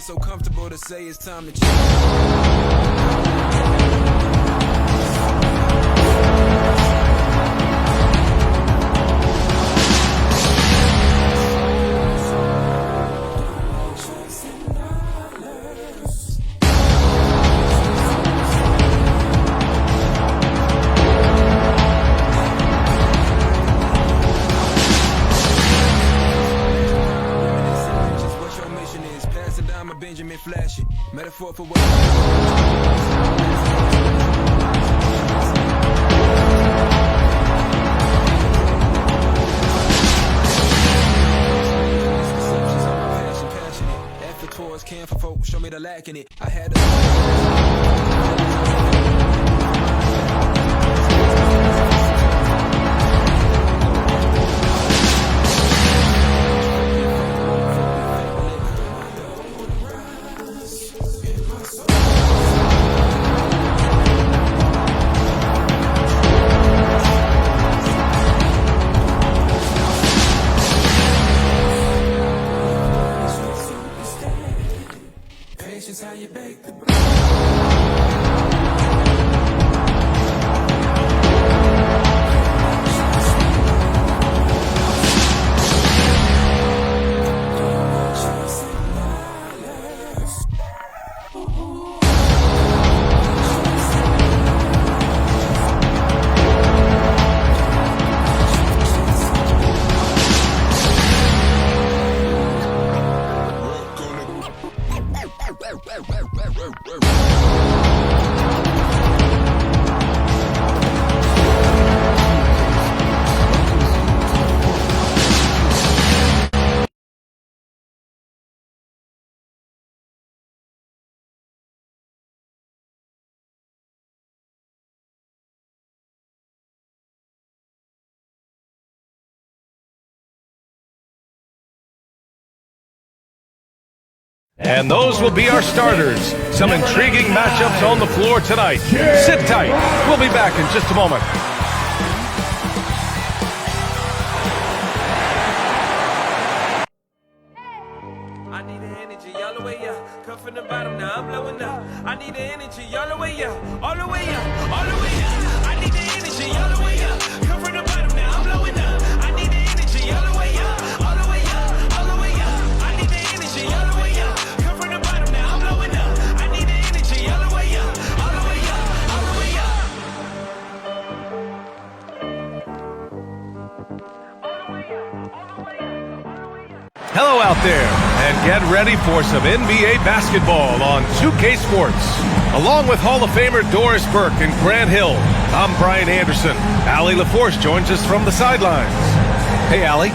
so comfortable to say it's time to change. Benjamin Flash it. Metaphor for what? Effort towards can for folk, show me the lack in it. I had how you bake the bread. And those will be our starters. Some intriguing matchups on the floor tonight. Sit tight. We'll be back in just a moment. I need the energy all the way up. Come from the bottom, now I'm blowing up. I need the energy all the way up. All the way up. All the way up. I need the energy all the way up. Come from the bottom, now I'm blowing up. I need the energy all the way up. All the way up. All the way up. I need the energy all the way up. Come from the bottom, now I'm blowing up. I need the energy all the way up. All the way up. All the way up. Hello out there, and get ready for some NBA basketball on 2K Sports. Along with Hall of Famer Doris Burke and Grant Hill, I'm Brian Anderson. Allie LaForce joins us from the sidelines. Hey, Allie.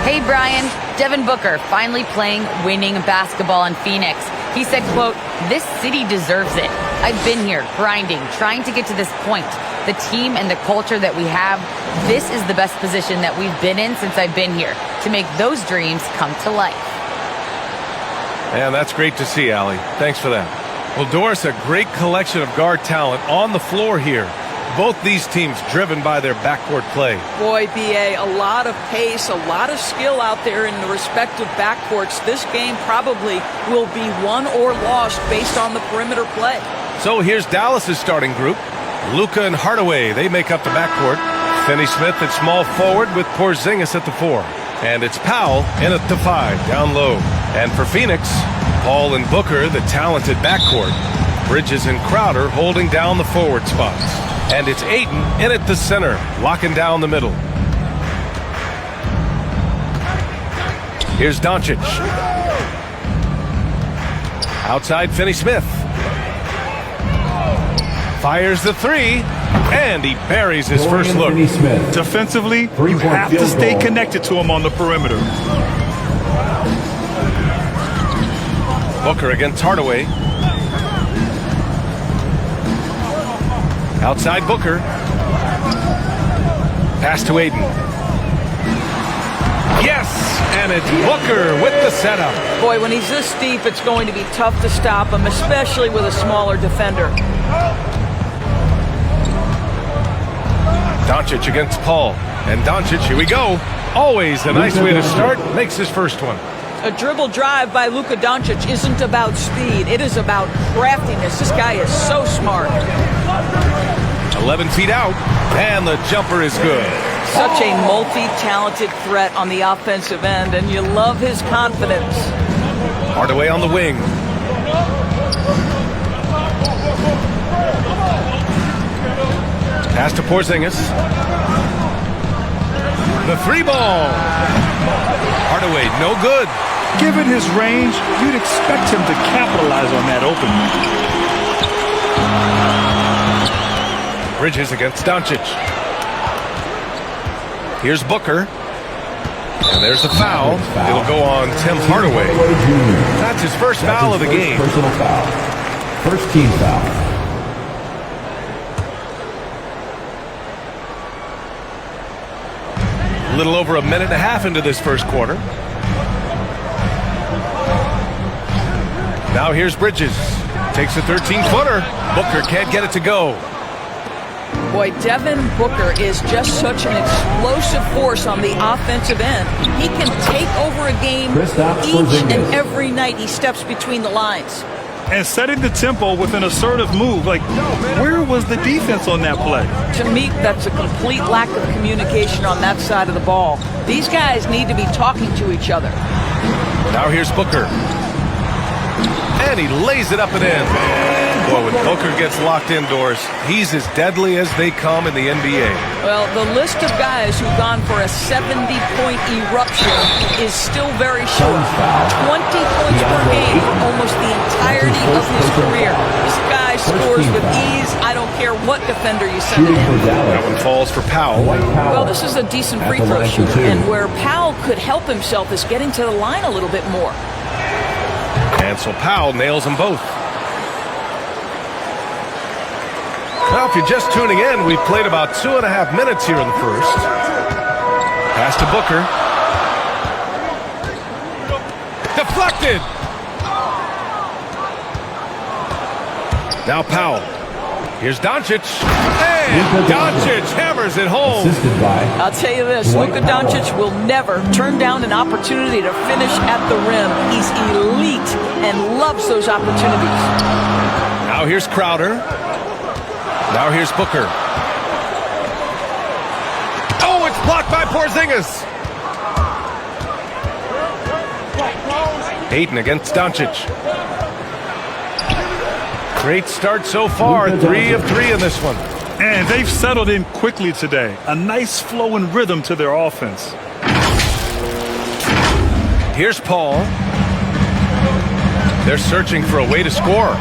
Hey, Brian. Devin Booker finally playing winning basketball in Phoenix. He said, quote, "This city deserves it. I've been here grinding, trying to get to this point. The team and the culture that we have, this is the best position that we've been in since I've been here to make those dreams come to life." And that's great to see, Allie. Thanks for that. Well, Doris, a great collection of guard talent on the floor here. Both these teams driven by their backcourt play. Boy, B.A., a lot of pace, a lot of skill out there in the respective backcourts. This game probably will be won or lost based on the perimeter play. So here's Dallas's starting group. Luka and Hardaway, they make up the backcourt. Finney-Smith at small forward with Porzingis at the 4. And it's Powell in at the 5, down low. And for Phoenix, Paul and Booker, the talented backcourt. Bridges and Crowder holding down the forward spots. And it's Ayton in at the center, locking down the middle. Here's Doncic. Outside Finney-Smith. Fires the 3, and he buries his first look. Defensively, you have to stay connected to him on the perimeter. Booker against Hardaway. Outside Booker. Pass to Ayton. Yes, and it's Booker with the setup. Boy, when he's this deep, it's going to be tough to stop him, especially with a smaller defender. Doncic against Paul. And Doncic, here we go. Always a nice way to start. Makes his first one. A dribble drive by Luka Doncic isn't about speed. It is about craftiness. This guy is so smart. 11 feet out, and the jumper is good. Such a multi-talented threat on the offensive end, and you love his confidence. Hardaway on the wing. Pass to Porzingis. The three ball. Hardaway, no good. Given his range, you'd expect him to capitalize on that opening. Bridges against Doncic. Here's Booker. And there's the foul. It'll go on Tim Hardaway. That's his first foul of the game. Personal foul. First team foul. A little over a minute and a half into this first quarter. Now here's Bridges. Takes a 13-footer. Booker can't get it to go. Boy, Devin Booker is just such an explosive force on the offensive end. He can take over a game each and every night he steps between the lines. And setting the tempo with an assertive move. Like, where was the defense on that play? To me, that's a complete lack of communication on that side of the ball. These guys need to be talking to each other. Now here's Booker. And he lays it up and in. Boy, when Booker gets locked indoors, he's as deadly as they come in the NBA. Well, the list of guys who've gone for a 70-point eruption is still very short. 20 points per game for almost the entirety of his career. This guy scores with ease. I don't care what defender you send it in. That one falls for Powell. Well, this is a decent free throw shooter, and where Powell could help himself is getting to the line a little bit more. And so Powell nails them both. Well, if you're just tuning in, we've played about 2.5 minutes here in the first. Pass to Booker. Deflected! Now Powell. Here's Doncic. And Doncic hammers it home. I'll tell you this, Luka Doncic will never turn down an opportunity to finish at the rim. He's elite and loves those opportunities. Now here's Crowder. Now here's Booker. Oh, it's blocked by Porzingis. Hayden against Doncic. Great start so far. 3 of 3 in this one. And they've settled in quickly today. A nice flow and rhythm to their offense. Here's Paul. They're searching for a way to score.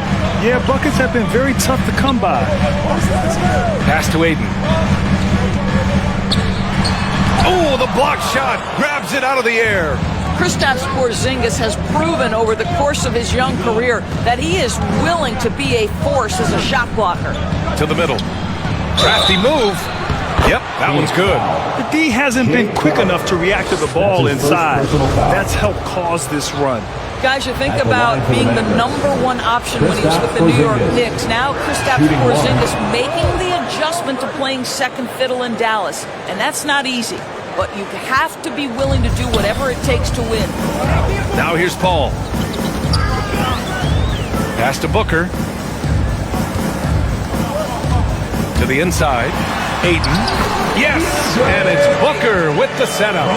Yeah, buckets have been very tough to come by. Pass to Aiden. Oh, the block shot. Grabs it out of the air. Kristaps Porzingis has proven over the course of his young career that he is willing to be a force as a shot blocker. To the middle. Crafty move. Yep, that one's good. The D hasn't been quick enough to react to the ball inside. That's helped cause this run. Guys, you think about being the #1 option when he was with the New York Knicks. Now Kristaps Porzingis making the adjustment to playing second fiddle in Dallas. And that's not easy. But you have to be willing to do whatever it takes to win. Now here's Paul. Pass to Booker. To the inside. Aiden. Yes! And it's Booker with the setup.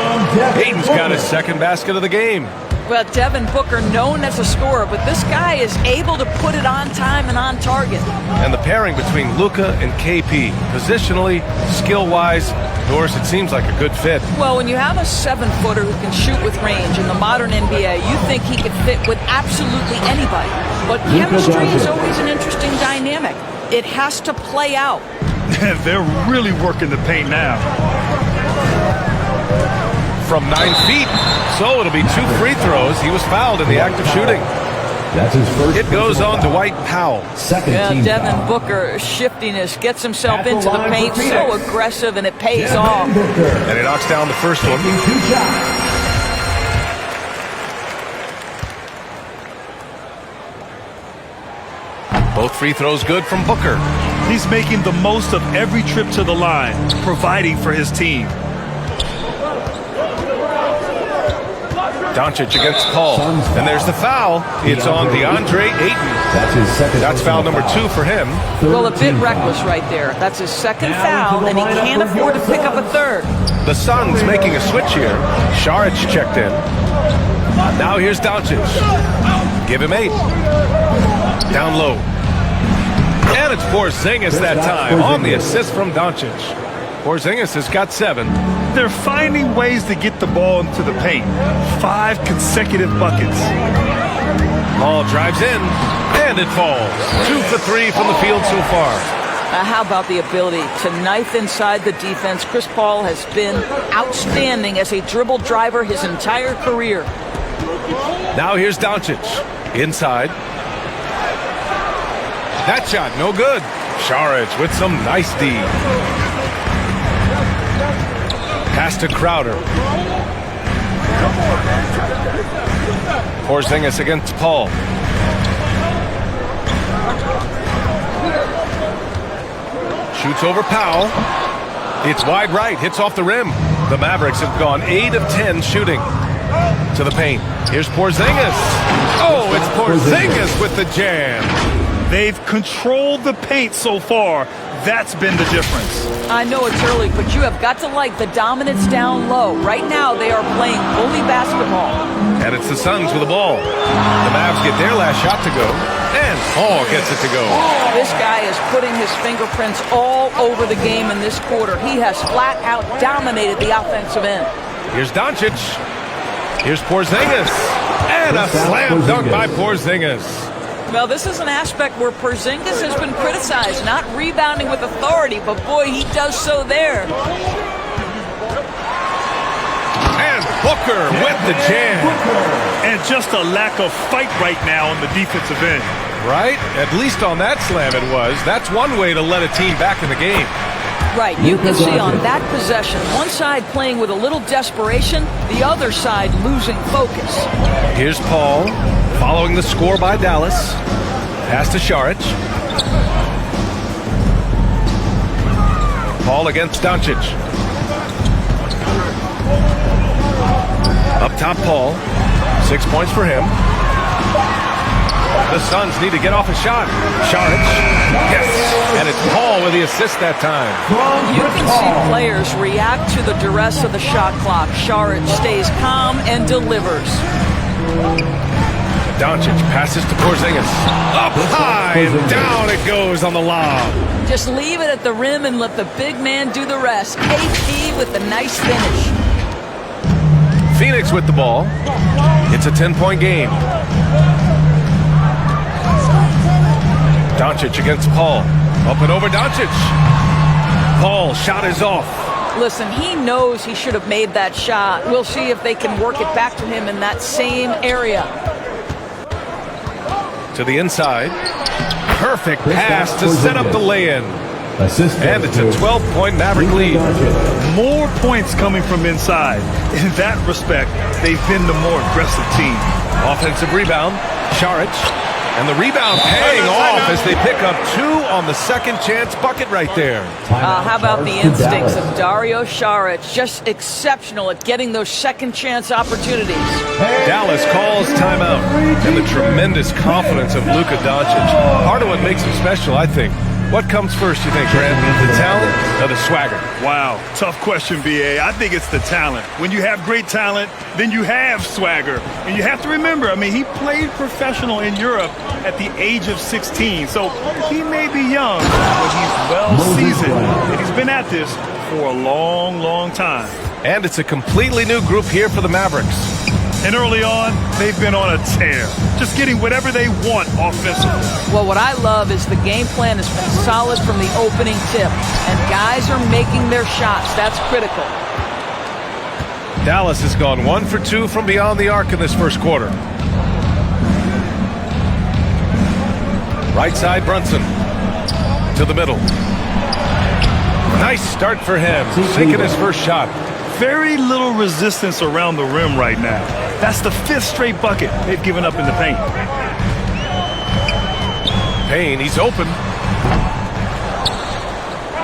Aiden's got his second basket of the game. Well, Devin Booker, known as a scorer, but this guy is able to put it on time and on target. And the pairing between Luka and KP, positionally, skill-wise, Doris, it seems like a good fit. Well, when you have a 7-footer who can shoot with range in the modern NBA, you think he could fit with absolutely anybody. But chemistry is always an interesting dynamic. It has to play out. They're really working the paint now. From 9 feet. So it'll be 2 free throws. He was fouled in the act of shooting. That's his first. It goes on to Dwight Powell. Yeah, Devin Booker, shiftiness, gets himself into the paint, so aggressive, and it pays off. And he knocks down the first one. Both free throws good from Booker. He's making the most of every trip to the line, providing for his team. Doncic against Paul. And there's the foul. It's on DeAndre Ayton. That's his second. That's foul number 2 for him. Well, a bit reckless right there. That's his second foul, and he can't afford to pick up a third. The Suns making a switch here. Saric checked in. Now here's Doncic. Give him 8. Down low. And it's Porzingis that time on the assist from Doncic. Porzingis has got 7. They're finding ways to get the ball into the paint. 5 consecutive buckets. Paul drives in, and it falls. 2 for 3 from the field so far. How about the ability to knife inside the defense? Chris Paul has been outstanding as a dribble driver his entire career. Now here's Doncic. Inside. That shot, no good. Saric with some nice D. Pass to Crowder. Porzingis against Paul. Shoots over Powell. It's wide right, hits off the rim. The Mavericks have gone 8 of 10 shooting. To the paint. Here's Porzingis. Oh, it's Porzingis with the jam. They've controlled the paint so far. That's been the difference. I know it's early, but you have got to like the dominance down low. Right now, they are playing bully basketball. And it's the Suns with the ball. The Mavs get their last shot to go. And Paul gets it to go. This guy is putting his fingerprints all over the game in this quarter. He has flat out dominated the offensive end. Here's Doncic. Here's Porzingis. And a slam dunk by Porzingis. Well, this is an aspect where Porzingis has been criticized, not rebounding with authority, but boy, he does so there. And Booker with the jam. And just a lack of fight right now on the defensive end. Right? At least on that slam it was. That's one way to let a team back in the game. Right, you can see on that possession, one side playing with a little desperation, the other side losing focus. Here's Paul, following the score by Dallas. Pass to Saric. Paul against Doncic. Up top, Paul. 6 points for him. The Suns need to get off a shot. Saric. Yes. And it's Paul with the assist that time. You can see players react to the duress of the shot clock. Saric stays calm and delivers. Doncic passes to Porzingis. Up high and down it goes on the lob. Just leave it at the rim and let the big man do the rest. KP with the nice finish. Phoenix with the ball. It's a 10-point game. Doncic against Paul. Up and over Doncic. Paul, shot is off. Listen, he knows he should have made that shot. We'll see if they can work it back to him in that same area. To the inside. Perfect pass to set up the lay-in. And it's a 12-point Maverick lead. More points coming from inside. In that respect, they've been the more aggressive team. Offensive rebound. Saric. And the rebound paying off as they pick up 2 on the second chance bucket right there. How about the instincts of Dario Saric? Just exceptional at getting those second chance opportunities. Dallas calls timeout. And the tremendous confidence of Luka Doncic. Part of what makes him special, I think. What comes first, you think, Grant? The talent or the swagger? Wow, tough question, B.A. I think it's the talent. When you have great talent, then you have swagger. And you have to remember, I mean, he played professional in Europe at the age of 16. So he may be young, but he's well-seasoned. And he's been at this for a long, long time. And it's a completely new group here for the Mavericks. And early on, they've been on a tear, just getting whatever they want offensively. Well, what I love is the game plan has been solid from the opening tip, and guys are making their shots. That's critical. Dallas has gone 1 for 2 from beyond the arc in this first quarter. Right side, Brunson. To the middle. Nice start for him, sinking his first shot. Very little resistance around the rim right now. That's the 5th straight bucket they've given up in the paint. Payne, he's open.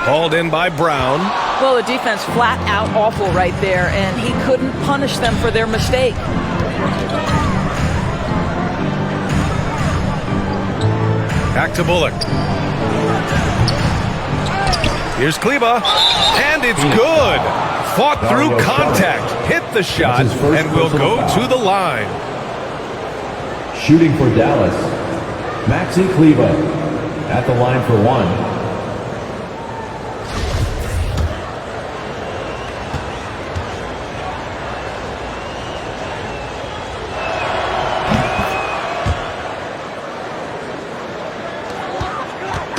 Hauled in by Brown. Well, the defense flat out awful right there, and he couldn't punish them for their mistake. Back to Bullock. Here's Kleba, and it's good. Fought through contact, hit the shot, and will go to the line. Shooting for Dallas, Maxi Kleba at the line for one.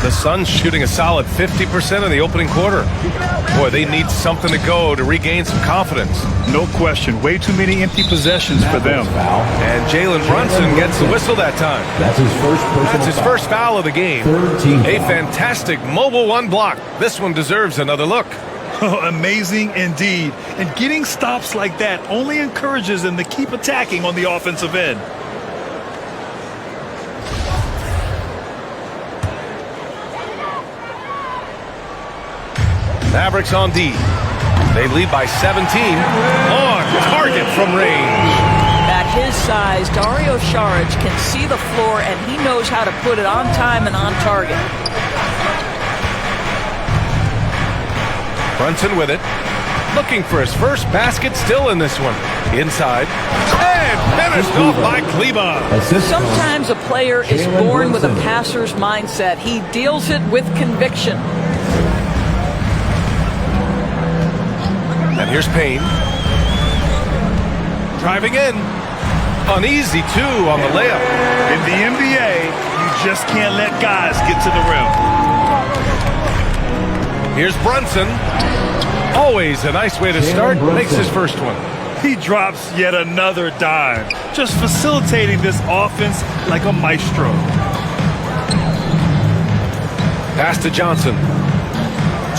The Suns shooting a solid 50% in the opening quarter. Boy, they need something to go to regain some confidence. No question. Way too many empty possessions for them. And Jalen Brunson gets the whistle that time. That's his first personal That's his foul. first foul of the game. A fantastic mobile one block. This one deserves another look. Amazing indeed. And getting stops like that only encourages them to keep attacking on the offensive end. Mavericks on D. They lead by 17. On target from range. At his size, Dario Saric can see the floor, and he knows how to put it on time and on target. Brunson with it. Looking for his first basket still in this one. Inside. And finished off by Kleba. Sometimes a player is born with a passer's mindset. He deals it with conviction. And here's Payne. Driving in. Uneasy, too, on the layup. In the NBA, you just can't let guys get to the rim. Here's Brunson. Always a nice way to start. Makes his first one. He drops yet another dime, just facilitating this offense like a maestro. Pass to Johnson.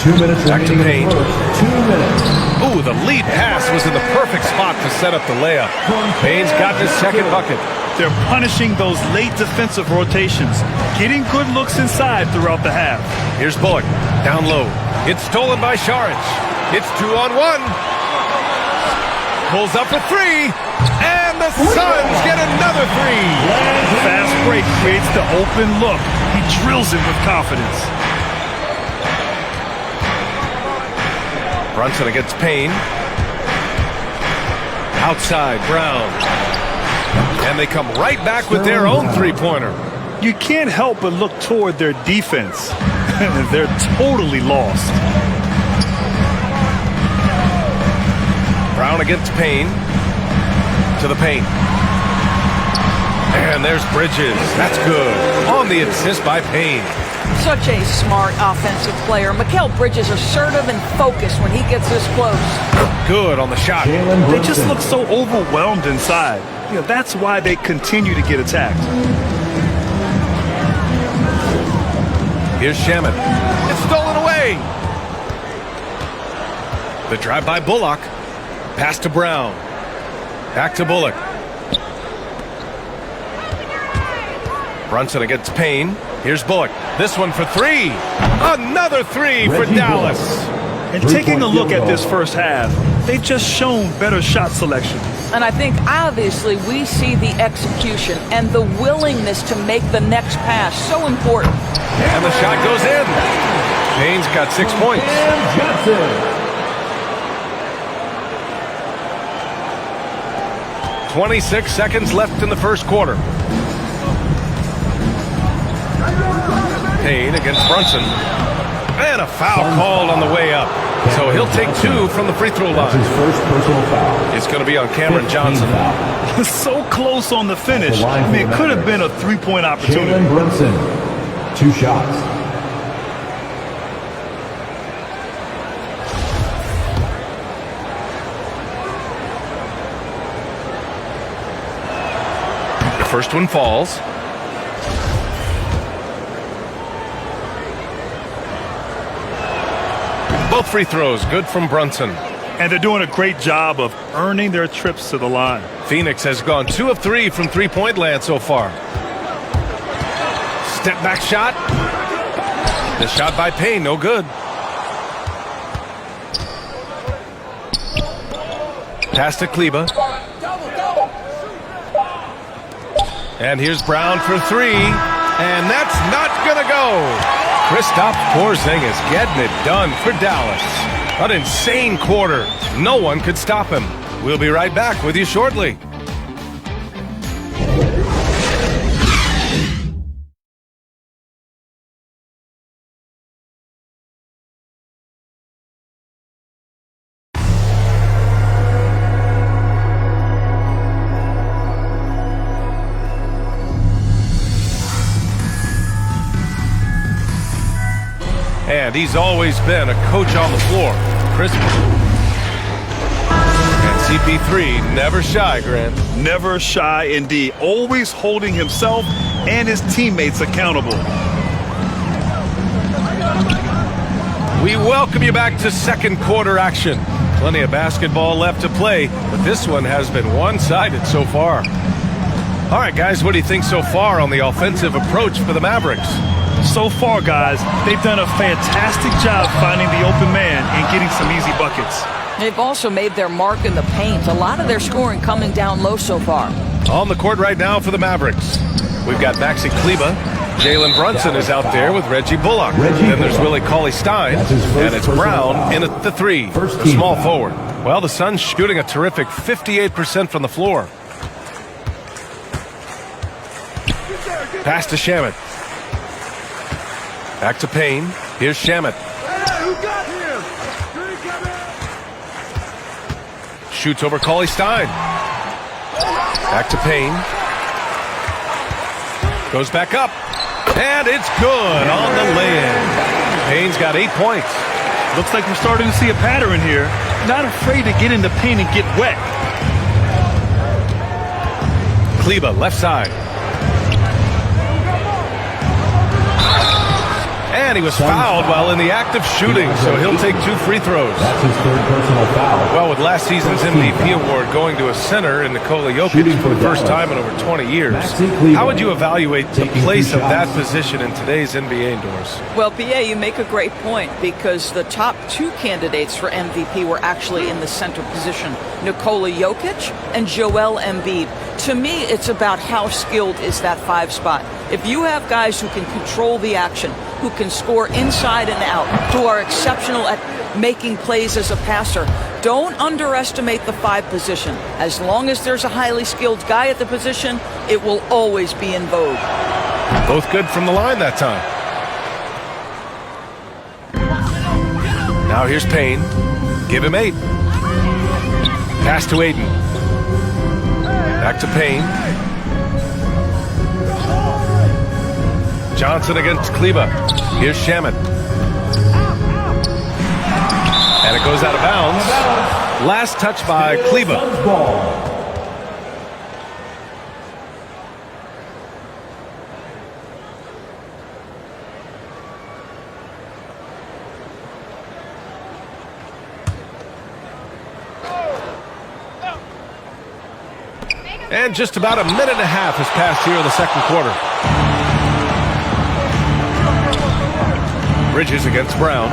2 minutes Back to Payne. 2 minutes. Ooh, the lead pass was in the perfect spot to set up the layup. Payne's got his second bucket. They're punishing those late defensive rotations, getting good looks inside throughout the half. Here's Bullock, down low. It's stolen by Saric. It's 2-on-1. Pulls up for three, and the Suns get another three. Fast break creates the open look. He drills it with confidence. Brunson against Payne. Outside, Brown. And they come right back with their own three-pointer. You can't help but look toward their defense. They're totally lost. Brown against Payne. To the paint. And there's Bridges. That's good. On the assist by Payne. Such a smart offensive player. Mikal Bridges assertive and focused when he gets this close. Good on the shot. They just look so overwhelmed inside. You know, that's why they continue to get attacked. Here's Shaman. It's stolen away. The drive by Bullock. Pass to Brown. Back to Bullock. Brunson against Payne. Here's Bullock. This one for three. Another three for Dallas. And taking a look at this first half, they've just shown better shot selection. And I think obviously we see the execution and the willingness to make the next pass so important. And the shot goes in. Payne's got 6 points. And Johnson. 26 seconds left in the first quarter. Payne against Brunson. And a foul called on the way up. So he'll take two from the free throw line. That's his first personal foul. It's going to be on Cameron Johnson. So close on the finish. I mean, it could have been a three-point opportunity. Jalen Brunson, 2 shots. The first one falls. Both free throws good from Brunson. And they're doing a great job of earning their trips to the line. Phoenix has gone 2 of 3 from three-point land so far. Step back shot. The shot by Payne, no good. Pass to Kleba. And here's Brown for three. And that's not going to go. Kristaps Porzingis getting it done for Dallas. An insane quarter. No one could stop him. We'll be right back with you shortly. And he's always been a coach on the floor. Chris. And CP3, never shy, Grant. Never shy indeed. Always holding himself and his teammates accountable. We welcome you back to second quarter action. Plenty of basketball left to play, but this one has been one-sided so far. All right, guys, what do you think so far on the offensive approach for the Mavericks? So far, guys, they've done a fantastic job finding the open man and getting some easy buckets. They've also made their mark in the paint. A lot of their scoring coming down low so far. On the court right now for the Mavericks, we've got Maxi Kleber. Jalen Brunson is out there with Reggie Bullock. Then there's Willie Cauley-Stein, and it's Brown in at the three, the small forward. Well, the Suns shooting a terrific 58% from the floor. Pass to Shamet. Back to Payne. Here's Shamet. Hey, who got him? Shoots over Cauley-Stein. Back to Payne. Goes back up. And it's good on the lay-in. Payne's got 8 points. Looks like we're starting to see a pattern here. Not afraid to get in the paint and get wet. Kleber, left side. And he was fouled while in the act of shooting, so he'll take 2 free throws. That's his third personal foul. Well, with last season's MVP award going to a center in Nikola Jokic for the first time in over 20 years, how would you evaluate the place of that position in today's NBA indoors? Well, PA, you make a great point because the top 2 candidates for MVP were actually in the center position, Nikola Jokic and Joel Embiid. To me, it's about how skilled is that 5 spot. If you have guys who can control the action, who can score inside and out, who are exceptional at making plays as a passer, don't underestimate the 5 position. As long as there's a highly skilled guy at the position, it will always be in vogue. Both good from the line that time. Now here's Payne. Give him 8. Pass to Aiden. Back to Payne. Johnson against Kleber. Here's Shamet. And it goes out of bounds. Last touch by Kleber. And just about a minute and a half has passed here in the second quarter. Bridges against Brown.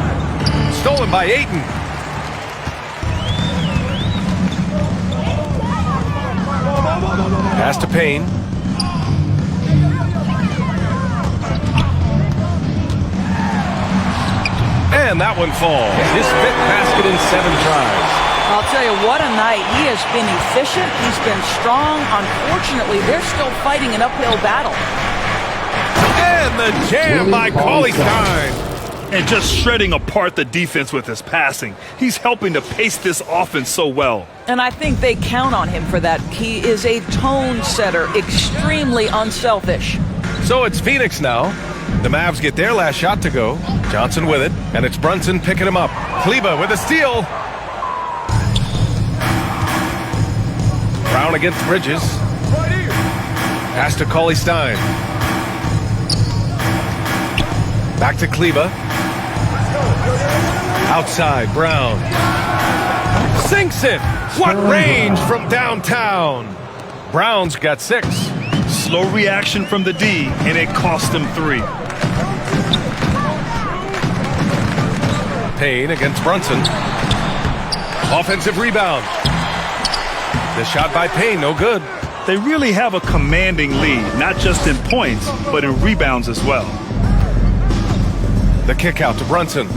Stolen by Ayton. Pass to Payne. And that one falls. His 5th basket in 7 tries. I'll tell you, what a night. He has been efficient. He's been strong. Unfortunately, they're still fighting an uphill battle. And the jam by Cauley-Stein. And just shredding apart the defense with his passing. He's helping to pace this offense so well. And I think they count on him for that. He is a tone setter, extremely unselfish. So it's Phoenix now. The Mavs get their last shot to go. Johnson with it, and it's Brunson picking him up. Kleber with a steal. Brown against Bridges. Pass to Cauley-Stein. Back to Kleber. Outside, Brown. Sinks it! What range from downtown! Brown's got 6. Slow reaction from the D, and it cost him 3. Payne against Brunson. Offensive rebound. The shot by Payne, no good. they really have a commanding lead, not just in points, but in rebounds as well. The kick out to Brunson.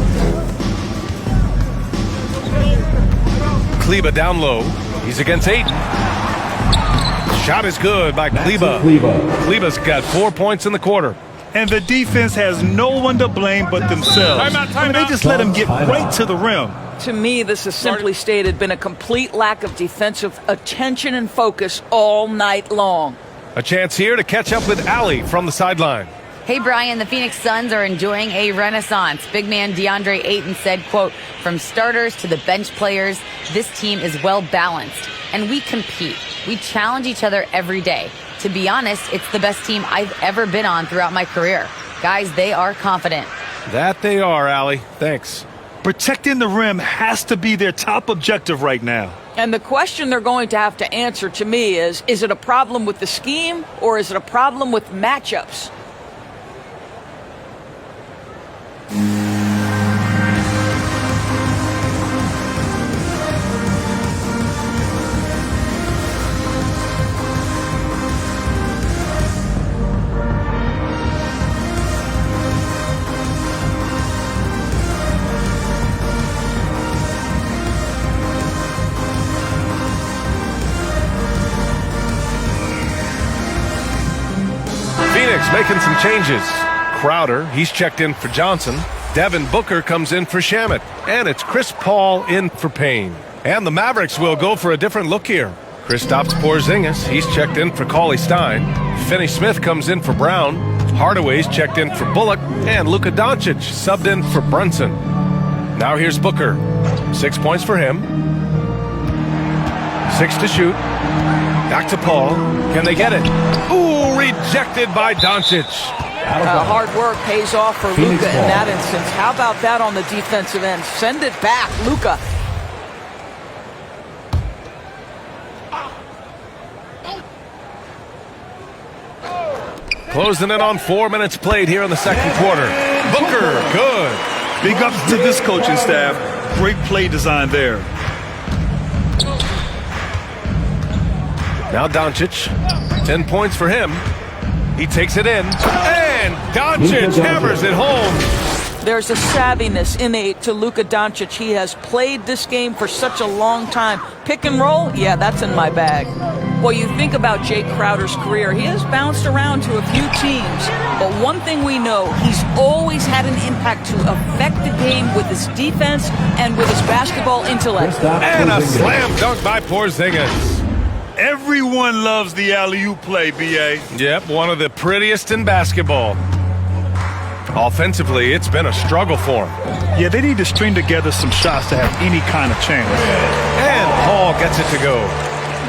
Kleba down low. He's against Ayton. Shot is good by Kleba. Kleba's got 4 points in the quarter. And the defense has no one to blame but themselves. They just let him get right to the rim. To me, this has simply stated been a complete lack of defensive attention and focus all night long. A chance here to catch up with Allie from the sideline. Hey, Brian, the Phoenix Suns are enjoying a renaissance. Big man DeAndre Ayton said, quote, from starters to the bench players, this team is well balanced and we compete. We challenge each other every day. To be honest, it's the best team I've ever been on throughout my career. Guys, they are confident. That they are, Allie. Thanks. Protecting the rim has to be their top objective right now. And the question they're going to have to answer to me is it a problem with the scheme or is it a problem with matchups? Phoenix making some changes. Crowder, he's checked in for Johnson. Devin Booker comes in for Shamet. And it's Chris Paul in for Payne. And the Mavericks will go for a different look here. Kristaps Porzingis, he's checked in for Cauley-Stein. Finney Smith comes in for Brown. Hardaway's checked in for Bullock. And Luka Doncic subbed in for Brunson. Now here's Booker. 6 points for him. 6 to shoot. Back to Paul. Can they get it? Ooh, rejected by Doncic. Hard work pays off for Luka in that instance. How about that on the defensive end? Send it back, Luka. Closing in on 4 minutes played here in the second quarter. Booker, good. Big ups to this coaching staff. Great play design there. Now Doncic, 10 points for him. He takes it in, and Doncic hammers it home. There's a savviness innate to Luka Doncic. He has played this game for such a long time. Pick and roll, yeah, that's in my bag. Well, you think about Jake Crowder's career, he has bounced around to a few teams. But one thing we know, he's always had an impact to affect the game with his defense and with his basketball intellect. And a slam dunk by Porzingis. Everyone loves the alley-oop play, B.A. Yep, one of the prettiest in basketball. Offensively, it's been a struggle for him. Yeah, they need to string together some shots to have any kind of chance. And Paul gets it to go.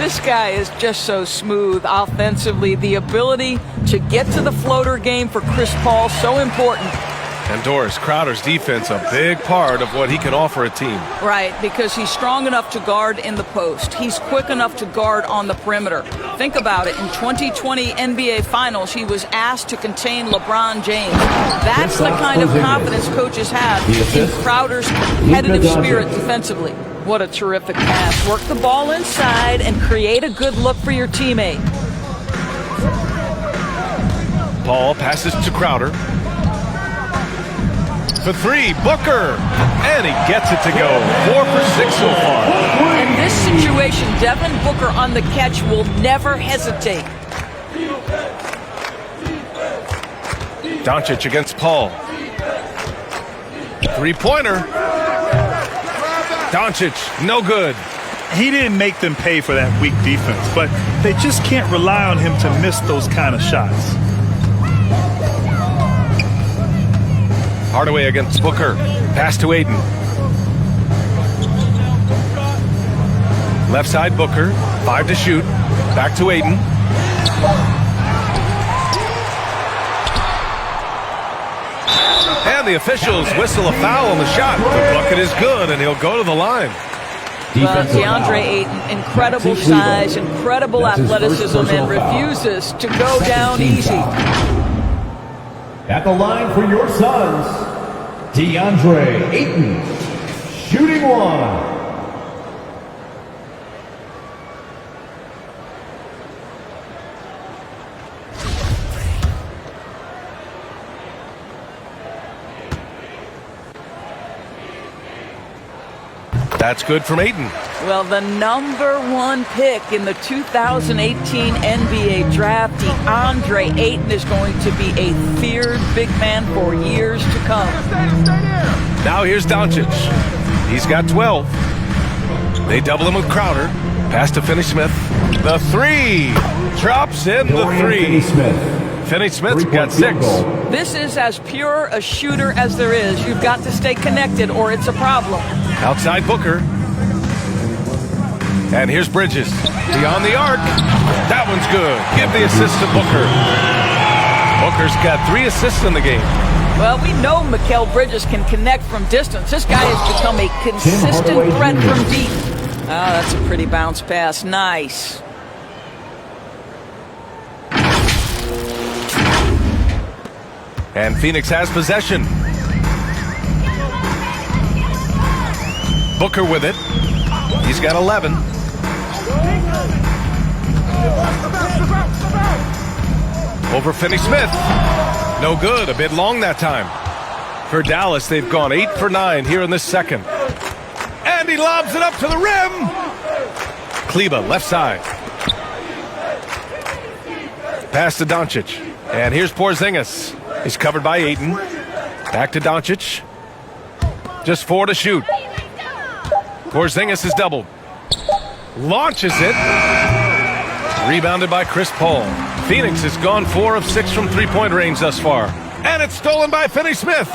This guy is just so smooth offensively. The ability to get to the floater game for Chris Paul, so important. And Doris, Crowder's defense, a big part of what he can offer a team. Right, because he's strong enough to guard in the post. He's quick enough to guard on the perimeter. Think about it. In 2020 NBA Finals, he was asked to contain LeBron James. That's the kind of confidence coaches have in Crowder's competitive spirit defensively. What a terrific pass. Work the ball inside and create a good look for your teammate. Paul passes to Crowder. For three, Booker, and he gets it to go. 4 for 6 so far. In this situation, Devin Booker on the catch will never hesitate. Doncic against Paul. Three-pointer. Doncic, no good. He didn't make them pay for that weak defense, but they just can't rely on him to miss those kind of shots. Hardaway against Booker. Pass to Ayton. Left side Booker. 5 to shoot. Back to Ayton. And the officials whistle a foul on the shot. The bucket is good, and he'll go to the line. DeAndre Ayton, incredible size, incredible athleticism, and refuses to go down easy. At the line for your Suns, DeAndre Ayton, shooting one. That's good from Ayton. Well, the #1 pick in the 2018 NBA draft, DeAndre Ayton, is going to be a feared big man for years to come. Now here's Doncic. He's got 12. They double him with Crowder. Pass to Finney-Smith. The three. Drops in the three. Finney-Smith's got 6. This is as pure a shooter as there is. You've got to stay connected or it's a problem. Outside Booker. And here's Bridges. Beyond the arc. That one's good. Give the assist to Booker. Booker's got 3 assists in the game. Well, we know Mikal Bridges can connect from distance. This guy has become a consistent threat from deep. Oh, that's a pretty bounce pass. Nice. And Phoenix has possession. Booker with it. He's got 11. Over Finney-Smith. No good. A bit long that time. For Dallas, they've gone 8 for 9 here in this second. And he lobs it up to the rim. Kleba, left side. Pass to Doncic. And here's Porzingis. He's covered by Ayton. Back to Doncic. Just 4 to shoot. Porzingis is doubled. Launches it. Rebounded by Chris Paul. Phoenix has gone 4 of 6 from three-point range thus far. And it's stolen by Finney-Smith.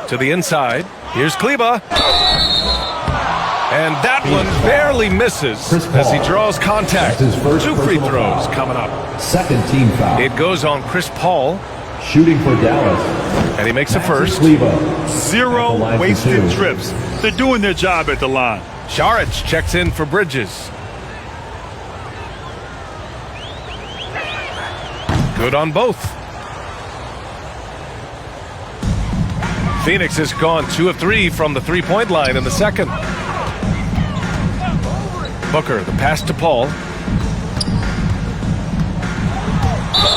To the inside. Here's Kleba. And that one barely misses as he draws contact. 2 free throws coming up. Second team foul. It goes on Chris Paul. Shooting for Dallas. And he makes a first. 0 wasted trips. They're doing their job at the line. Saric checks in for Bridges. Good on both. Phoenix has gone 2 of 3 from the three-point line in the second. Booker, the pass to Paul.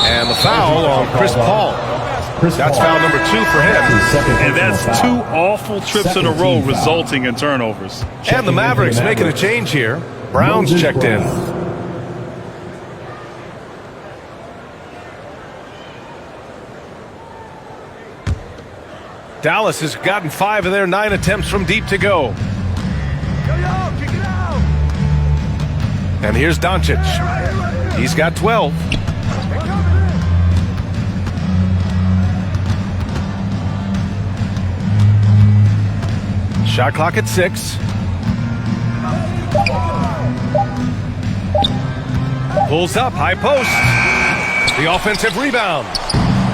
And the foul on Chris Paul. That's foul number 2 for him. And that's 2 awful trips in a row resulting in turnovers. And the Mavericks making a change here. Brown's checked in. Dallas has gotten 5 of their 9 attempts from deep to go. And here's Doncic. He's got 12. Shot clock at 6. Pulls up, high post. The offensive rebound.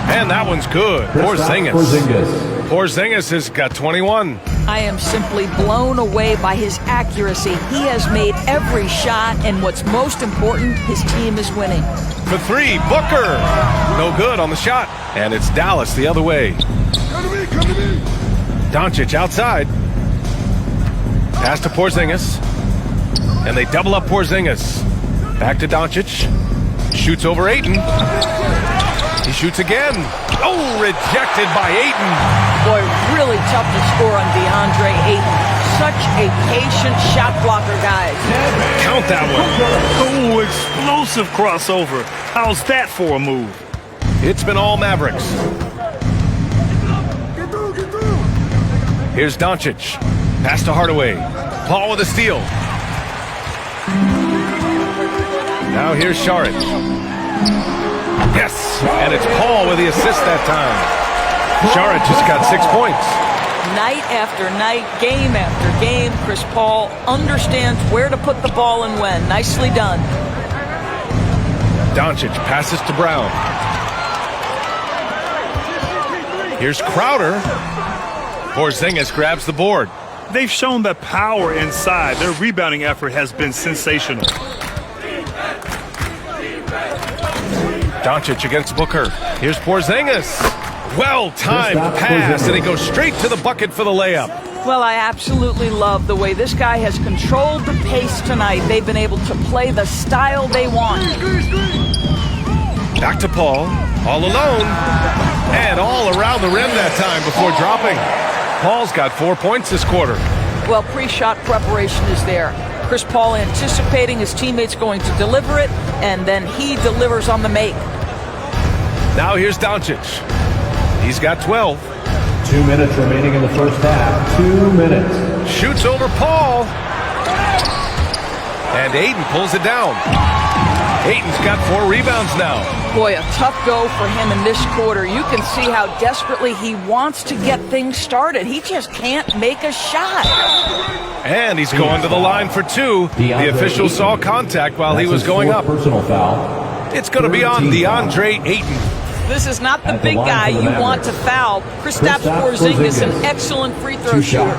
And that one's good. Porzingis has got 21. I am simply blown away by his accuracy. He has made every shot, and what's most important, his team is winning. For 3, Booker. No good on the shot. And it's Dallas the other way. Doncic outside. Pass to Porzingis. And they double up Porzingis. Back to Doncic. Shoots over Ayton. He shoots again. Oh, rejected by Ayton. Boy, really tough to score on DeAndre Ayton. Such a patient shot blocker, guys. Count that one. Oh, explosive crossover. How's that for a move? It's been all Mavericks. Here's Doncic. Pass to Hardaway. Paul with a steal. Now here's Saric. Yes, and it's Paul with the assist that time. Saric has got 6 points. Night after night, game after game, Chris Paul understands where to put the ball and when. Nicely done. Doncic passes to Brown. Here's Crowder. Porzingis grabs the board. They've shown that power inside. Their rebounding effort has been sensational. Doncic against Booker. Here's Porzingis. Well-timed pass, and he goes straight to the bucket for the layup. Well, I absolutely love the way this guy has controlled the pace tonight. They've been able to play the style they want. Back to Paul, all alone, and all around the rim that time before dropping. Paul's got 4 points this quarter. Well, pre-shot preparation is there. Chris Paul anticipating his teammates going to deliver it, and then he delivers on the make. Now here's Doncic. He's got 12. 2 minutes remaining in the first half. 2 minutes. Shoots over Paul. And Ayton pulls it down. Ayton's got 4 rebounds now. Boy, a tough go for him in this quarter. You can see how desperately he wants to get things started. He just can't make a shot. And he's going to the line for 2. The official saw contact while he was going up. Personal foul. It's going to be on DeAndre Ayton. This is not the big guy you want to foul. Kristaps Porzingis, an excellent free throw shooter.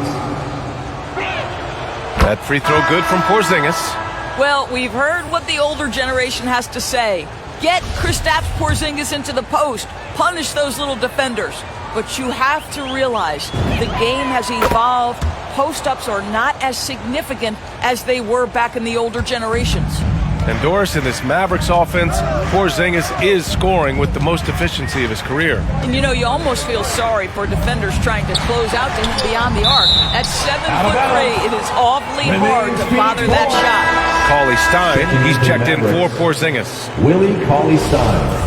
That free throw good from Porzingis. Well, we've heard what the older generation has to say. Get Kristaps Porzingis into the post. Punish those little defenders. But you have to realize the game has evolved. Post-ups are not as significant as they were back in the older generations. And Doris, in this Mavericks offense, Porzingis is scoring with the most efficiency of his career. And you know, you almost feel sorry for defenders trying to close out to him beyond the arc. At 7'3", it is awfully hard to bother that shot. Cauley Stein, he's checked in for Porzingis. Willie Cauley-Stein.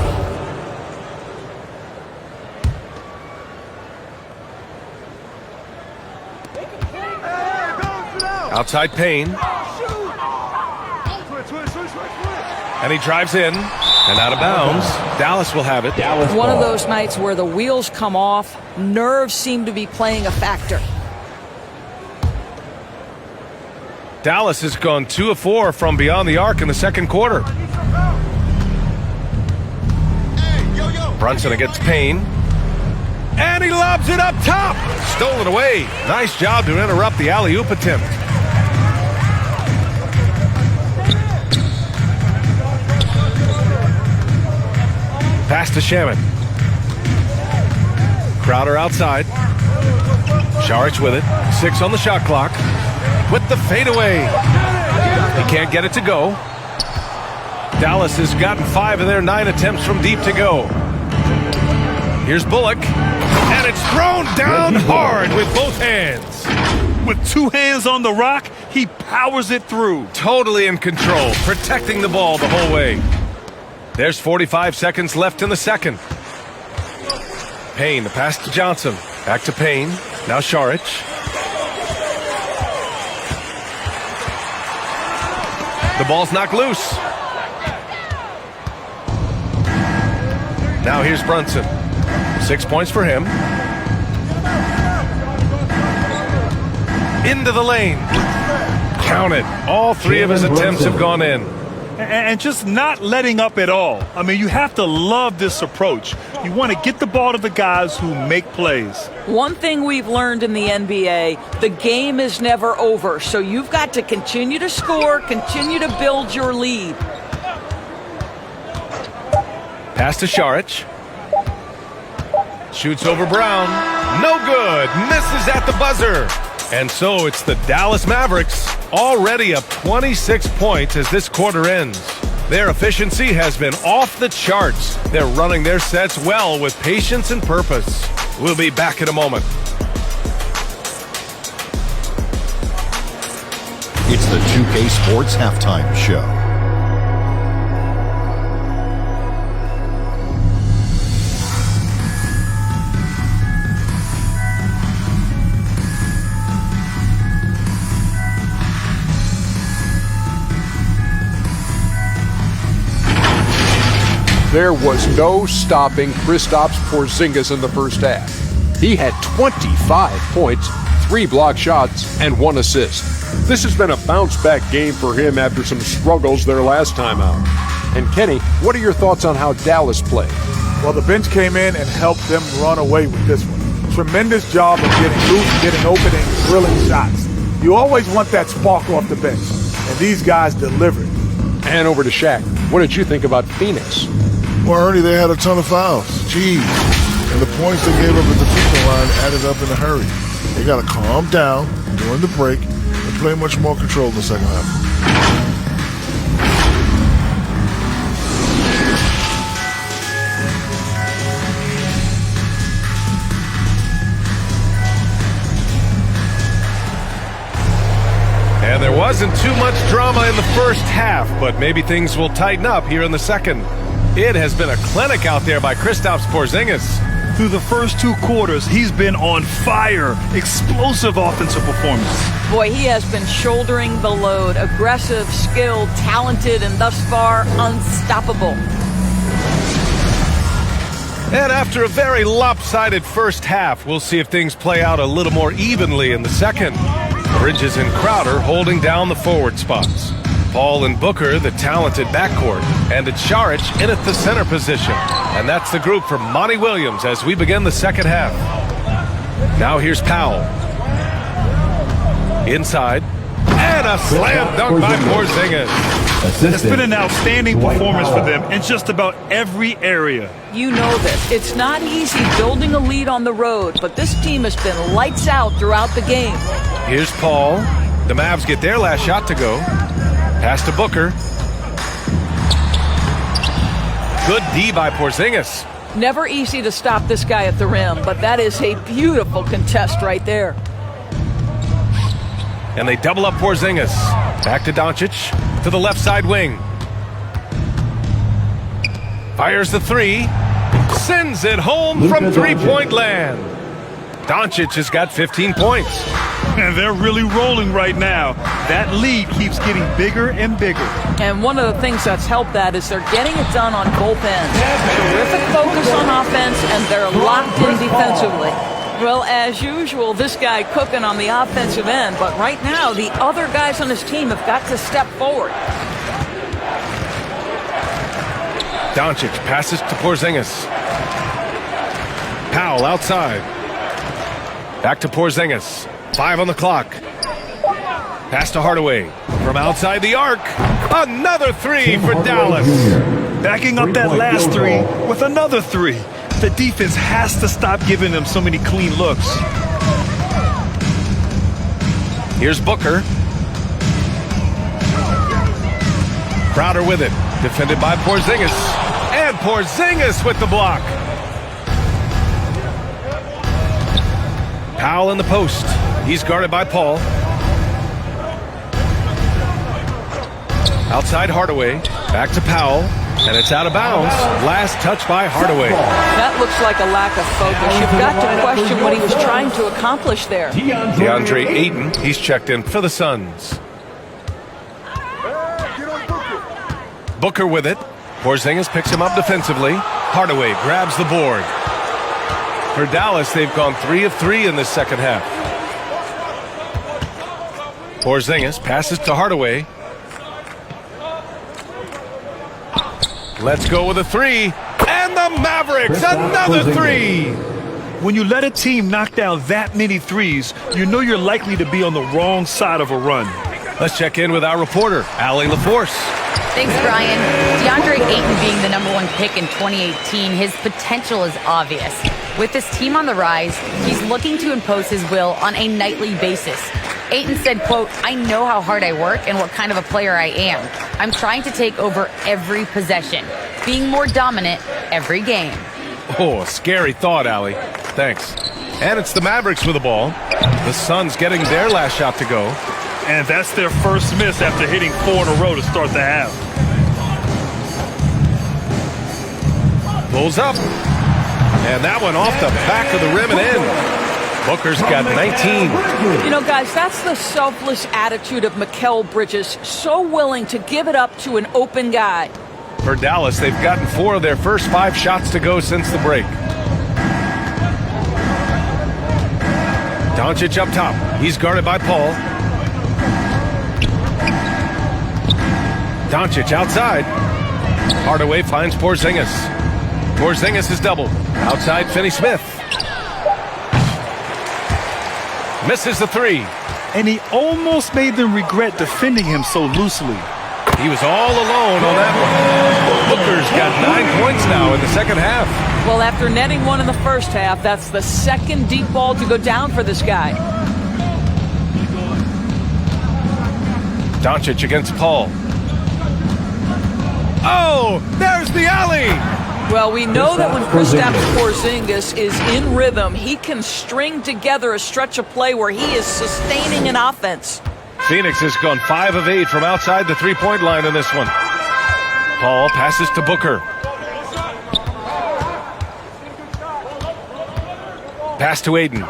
Outside Payne. And he drives in and out of bounds. Dallas will have it. One of those nights where the wheels come off, nerves seem to be playing a factor. Dallas has gone 2 of 4 from beyond the arc in the second quarter. Brunson against Payne. And he lobs it up top. Stolen away. Nice job to interrupt the alley-oop attempt. Pass to Shaman. Crowder outside. Šarić with it. 6 on the shot clock. With the fadeaway. He can't get it to go. Dallas has gotten 5 of their 9 attempts from deep to go. Here's Bullock. And it's thrown down hard with both hands. With 2 hands on the rock, he powers it through. Totally in control, protecting the ball the whole way. There's 45 seconds left in the second. Payne, the pass to Johnson. Back to Payne. Now Šarić. The ball's knocked loose. Now here's Brunson. 6 points for him. Into the lane. Count it. All 3 of his attempts have gone in. And just not letting up at all. I mean, you have to love this approach. You want to get the ball to the guys who make plays. One thing we've learned in the NBA, the game is never over. So you've got to continue to score, continue to build your lead. Pass to Šarić. Shoots over Brown. No good. Misses at the buzzer. And so it's the Dallas Mavericks already up 26 points as this quarter ends. Their efficiency has been off the charts. They're running their sets well with patience and purpose. We'll be back in a moment. It's the 2K Sports Halftime Show. There was no stopping Kristaps Porzingis in the first half. He had 25 points, 3 block shots, and 1 assist. This has been a bounce-back game for him after some struggles their last time out. And Kenny, what are your thoughts on how Dallas played? Well, the bench came in and helped them run away with this one. Tremendous job of getting loose, getting open, and drilling shots. You always want that spark off the bench, and these guys delivered. And over to Shaq. What did you think about Phoenix? Well, Ernie, they had a ton of fouls. Jeez. And the points they gave up at the free throw line added up in a hurry. They got to calm down during the break and play much more control in the second half. And there wasn't too much drama in the first half, but maybe things will tighten up here in the second. It has been a clinic out there by Kristaps Porzingis. Through the first 2 quarters, he's been on fire. Explosive offensive performance. Boy, he has been shouldering the load. Aggressive, skilled, talented, and thus far, unstoppable. And after a very lopsided first half, we'll see if things play out a little more evenly in the second. Bridges and Crowder holding down the forward spots. Paul and Booker, the talented backcourt, and it's Saric in at the center position. And that's the group for Monty Williams as we begin the second half. Now here's Powell. Inside. And a slam dunk by Porzingis. It's been an outstanding performance for them in just about every area. You know this. It's not easy building a lead on the road, but this team has been lights out throughout the game. Here's Paul. The Mavs get their last shot to go. Pass to Booker. Good D by Porzingis. Never easy to stop this guy at the rim, but that is a beautiful contest right there. And they double up Porzingis. Back to Doncic. To the left side wing. Fires the three. Sends it home from three-point land. Doncic has got 15 points. And they're really rolling right now. That lead keeps getting bigger and bigger. And one of the things that's helped that is they're getting it done on both ends. Terrific focus on offense, and they're locked in defensively. Well, as usual, this guy cooking on the offensive end, but right now the other guys on his team have got to step forward. Doncic passes to Porzingis. Powell outside. Back to Porzingis. 5 on the clock. Pass to Hardaway. From outside the arc. Another three for Dallas. Backing up that last three with another three. The defense has to stop giving them so many clean looks. Here's Booker. Crowder with it. Defended by Porzingis. And Porzingis with the block. Powell in the post. He's guarded by Paul. Outside Hardaway. Back to Powell. And it's out of bounds. Last touch by Hardaway. That looks like a lack of focus. You've got to question what he was trying to accomplish there. DeAndre Ayton, he's checked in for the Suns. Booker with it. Porzingis picks him up defensively. Hardaway grabs the board. For Dallas, they've gone 3 of 3 in this second half. Porzingis passes to Hardaway. Let's go with a three. And the Mavericks, another three. When you let a team knock down that many threes, you know you're likely to be on the wrong side of a run. Let's check in with our reporter, Allie LaForce. Thanks, Brian. DeAndre Ayton being the #1 pick in 2018, his potential is obvious. With this team on the rise, he's looking to impose his will on a nightly basis. Ayton said, quote, "I know how hard I work and what kind of a player I am. I'm trying to take over every possession, being more dominant every game." Oh, a scary thought, Allie. Thanks. And it's the Mavericks with the ball. The Suns getting their last shot to go. And that's their first miss after hitting 4 in a row to start the half. Pulls up. And that one off the back of the rim and in. Booker's got 19. You know, guys, that's the selfless attitude of Mikal Bridges. So willing to give it up to an open guy. For Dallas, they've gotten 4 of their first 5 shots to go since the break. Doncic up top. He's guarded by Paul. Doncic outside. Hardaway finds Porzingis. Porzingis is doubled. Outside Finney-Smith. Misses the three. And he almost made them regret defending him so loosely. He was all alone on that one. Booker's got 9 points now in the second half. Well, after netting 1 in the first half, that's the second deep ball to go down for this guy. Doncic against Paul. Oh, there's the alley. Well, we know that when Kristaps Porzingis is in rhythm, he can string together a stretch of play where he is sustaining an offense. Phoenix has gone 5 of 8 from outside the three-point line in this one. Paul passes to Booker. Pass to Aiden.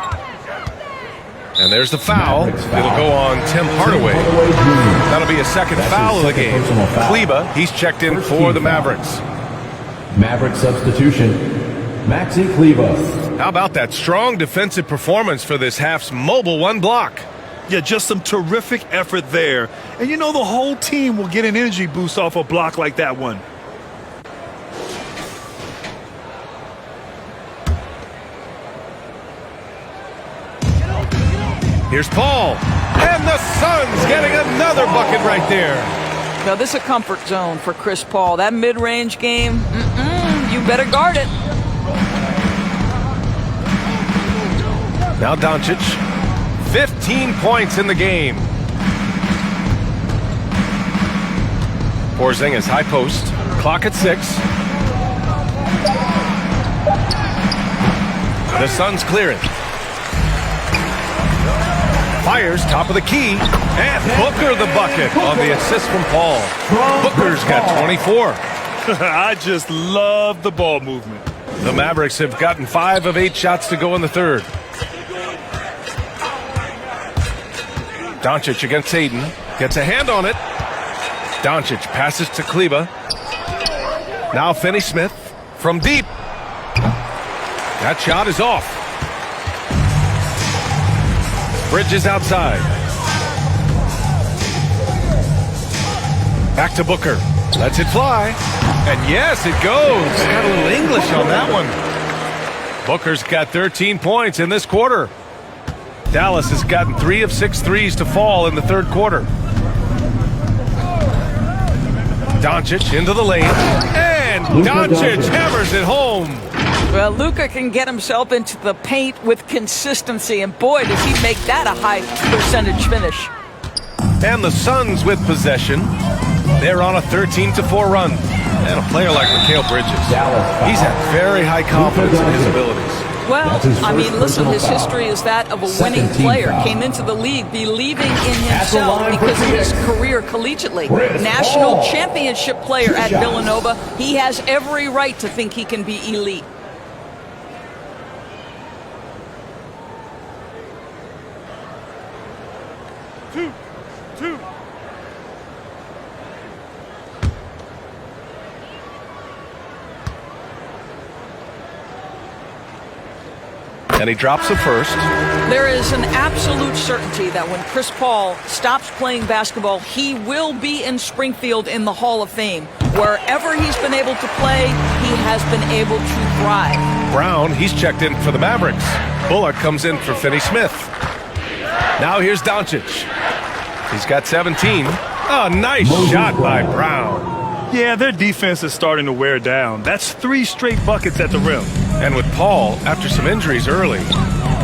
And there's the foul. It'll go on Tim Hardaway. That'll be a second foul of the game. Kleba, he's checked in for the Mavericks. Maverick substitution, Maxi Kleba. How about that strong defensive performance for this half's mobile one block? Yeah, just some terrific effort there. And you know the whole team will get an energy boost off a block like that one. Here's Paul. And the Suns getting another bucket right there. Now, this is a comfort zone for Chris Paul. That mid-range game, you better guard it. Now Doncic. 15 points in the game. Porzingis high post. Clock at 6. The Suns clear it. Fires top of the key. And Booker the bucket on the assist from Paul. Booker's got 24. I just love the ball movement. The Mavericks have gotten 5 of 8 shots to go in the third. Doncic against Aiden. Gets a hand on it. Doncic passes to Kleba. Now Finney Smith from deep. That shot is off. Bridges outside. Back to Booker. Lets it fly. And yes, it goes. Got a little English on that one. Booker's got 13 points in this quarter. Dallas has gotten 3 of 6 threes to fall in the third quarter. Doncic into the lane. And Doncic hammers it home. Well, Luka can get himself into the paint with consistency, and boy, does he make that a high percentage finish. And the Suns with possession. They're on a 13-4 run. And a player like Mikal Bridges, he's had very high confidence in his abilities. Well, I mean, listen, his history is that of a winning player. Came into the league believing in himself because of his career collegiately. National championship player at Villanova. He has every right to think he can be elite. Two. And he drops the first. There is an absolute certainty that when Chris Paul stops playing basketball, he will be in Springfield in the Hall of Fame. Wherever he's been able to play, he has been able to thrive. Brown, he's checked in for the Mavericks. Bullock comes in for Finney Smith. Now here's Doncic. He's got 17. Oh, nice shot by Brown. Yeah, their defense is starting to wear down. That's 3 straight buckets at the rim. And with Paul, after some injuries early,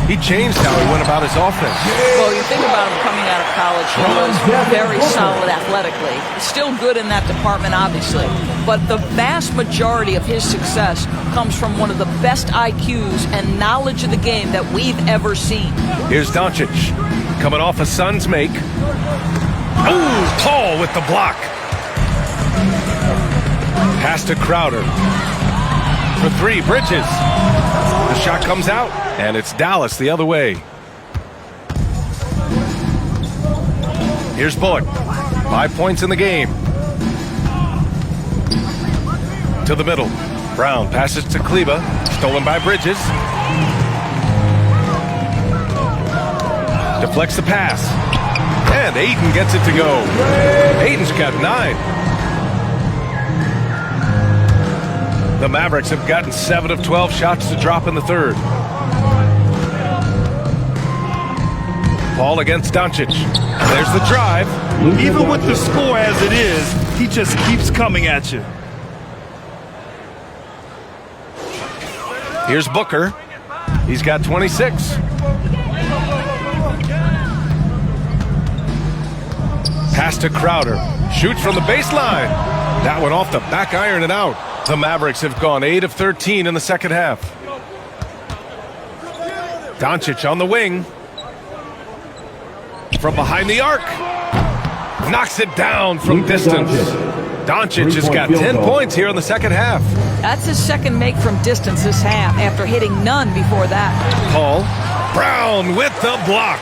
he changed how he went about his offense. Well, you think about him coming out of college, he was very solid athletically. Still good in that department, obviously. But the vast majority of his success comes from one of the best IQs and knowledge of the game that we've ever seen. Here's Doncic, coming off a Suns make. Ooh, Paul with the block. Pass to Crowder. For 3, Bridges. The shot comes out, and it's Dallas the other way. Here's Bullock. 5 points in the game. To the middle. Brown passes to Kleba. Stolen by Bridges. Deflects the pass. And Aiden gets it to go. Aiden's got 9. The Mavericks have gotten 7 of 12 shots to drop in the third. Paul against Doncic. There's the drive. Even with the score as it is, he just keeps coming at you. Here's Booker. He's got 26. Pass to Crowder. Shoots from the baseline. That one off the back iron and out. The Mavericks have gone 8 of 13 in the second half. Doncic on the wing. from behind the arc. Knocks it down from distance. Doncic has got 10 points here in the second half. That's his second make from distance this half after hitting none before that. Paul. Brown with the block.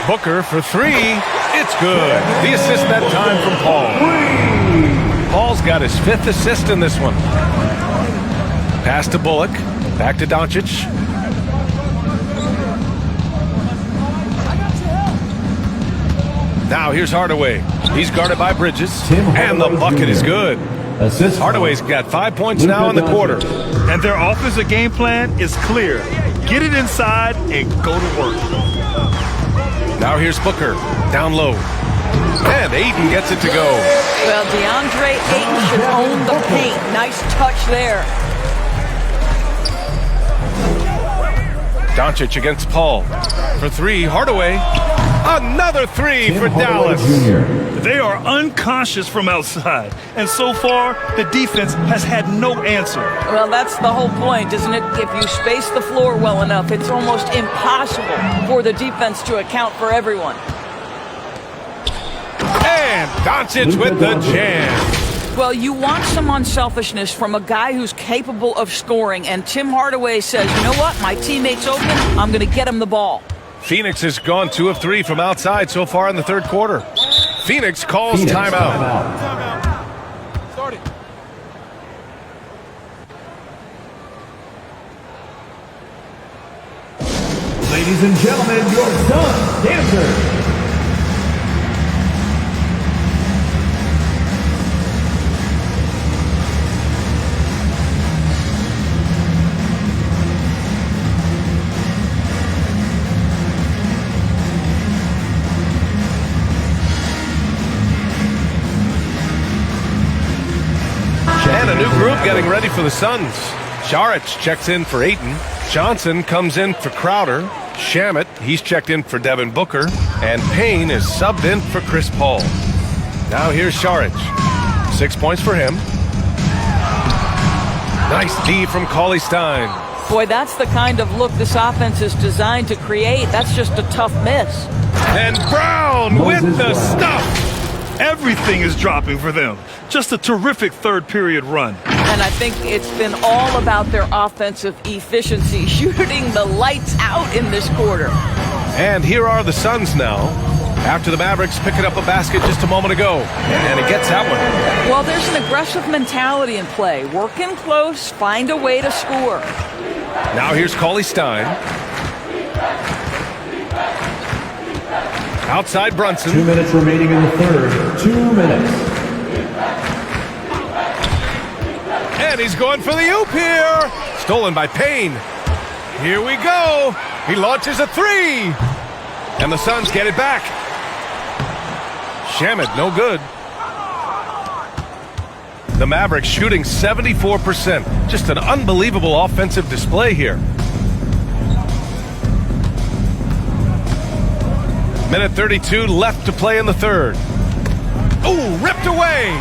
Booker for three. It's good. The assist that time from Paul. Paul's got his 5th assist in this one. Pass to Bullock. Back to Doncic. Now here's Hardaway. He's guarded by Bridges. And the bucket is good. Hardaway's got 5 points now in the quarter. And their offensive game plan is clear. Get it inside and go to work. Now here's Booker. Down low. And Ayton gets it to go. Well, DeAndre Ayton should own the paint. Nice touch there. Doncic against Paul. For three, Hardaway. Another three for Dallas. They are unconscious from outside. And so far, the defense has had no answer. Well, that's the whole point, isn't it? If you space the floor well enough, it's almost impossible for the defense to account for everyone. And Doncic with the jam. Well, you want some unselfishness from a guy who's capable of scoring, and Tim Hardaway says, you know what, my teammate's open, I'm going to get him the ball. Phoenix has gone 2 of 3 from outside so far in the third quarter. Phoenix calls timeout. Ladies and gentlemen, your SUNS dancers. And a new group getting ready for the Suns. Saric checks in for Ayton. Johnson comes in for Crowder. Shamet, he's checked in for Devin Booker. And Payne is subbed in for Chris Paul. Now here's Saric. 6 points for him. Nice D from Cauley Stein. Boy, that's the kind of look this offense is designed to create. That's just a tough miss. And Brown with the stuff. Everything is dropping for them. Just a terrific third period run. And I think it's been all about their offensive efficiency, shooting the lights out in this quarter. And here are the Suns now. After the Mavericks picking up a basket just a moment ago. And it gets that one. Well, there's an aggressive mentality in play. Work in close, find a way to score. Now here's Cauley Stein. Outside Brunson. 2 minutes remaining in the third. 2 minutes. And he's going for the oop here. Stolen by Payne. Here we go. He launches a three. And the Suns get it back. Shamet, no good. The Mavericks shooting 74%. Just an unbelievable offensive display here. Minute 32 left to play in the third. Ooh, ripped away.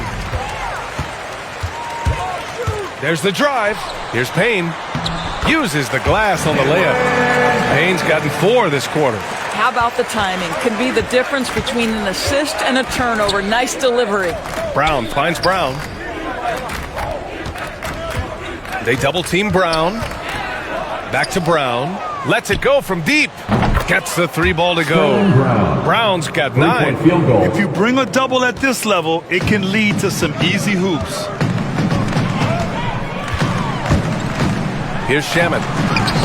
There's the drive. Here's Payne. Uses the glass on the layup. Payne's gotten 4 this quarter. How about the timing? Could be the difference between an assist and a turnover. Nice delivery. Brown finds Brown. They double team Brown. Back to Brown. Lets it go from deep. Gets the 3 ball to go. Brown's got 9. If you bring a double at this level, it can lead to some easy hoops. Here's Shamet.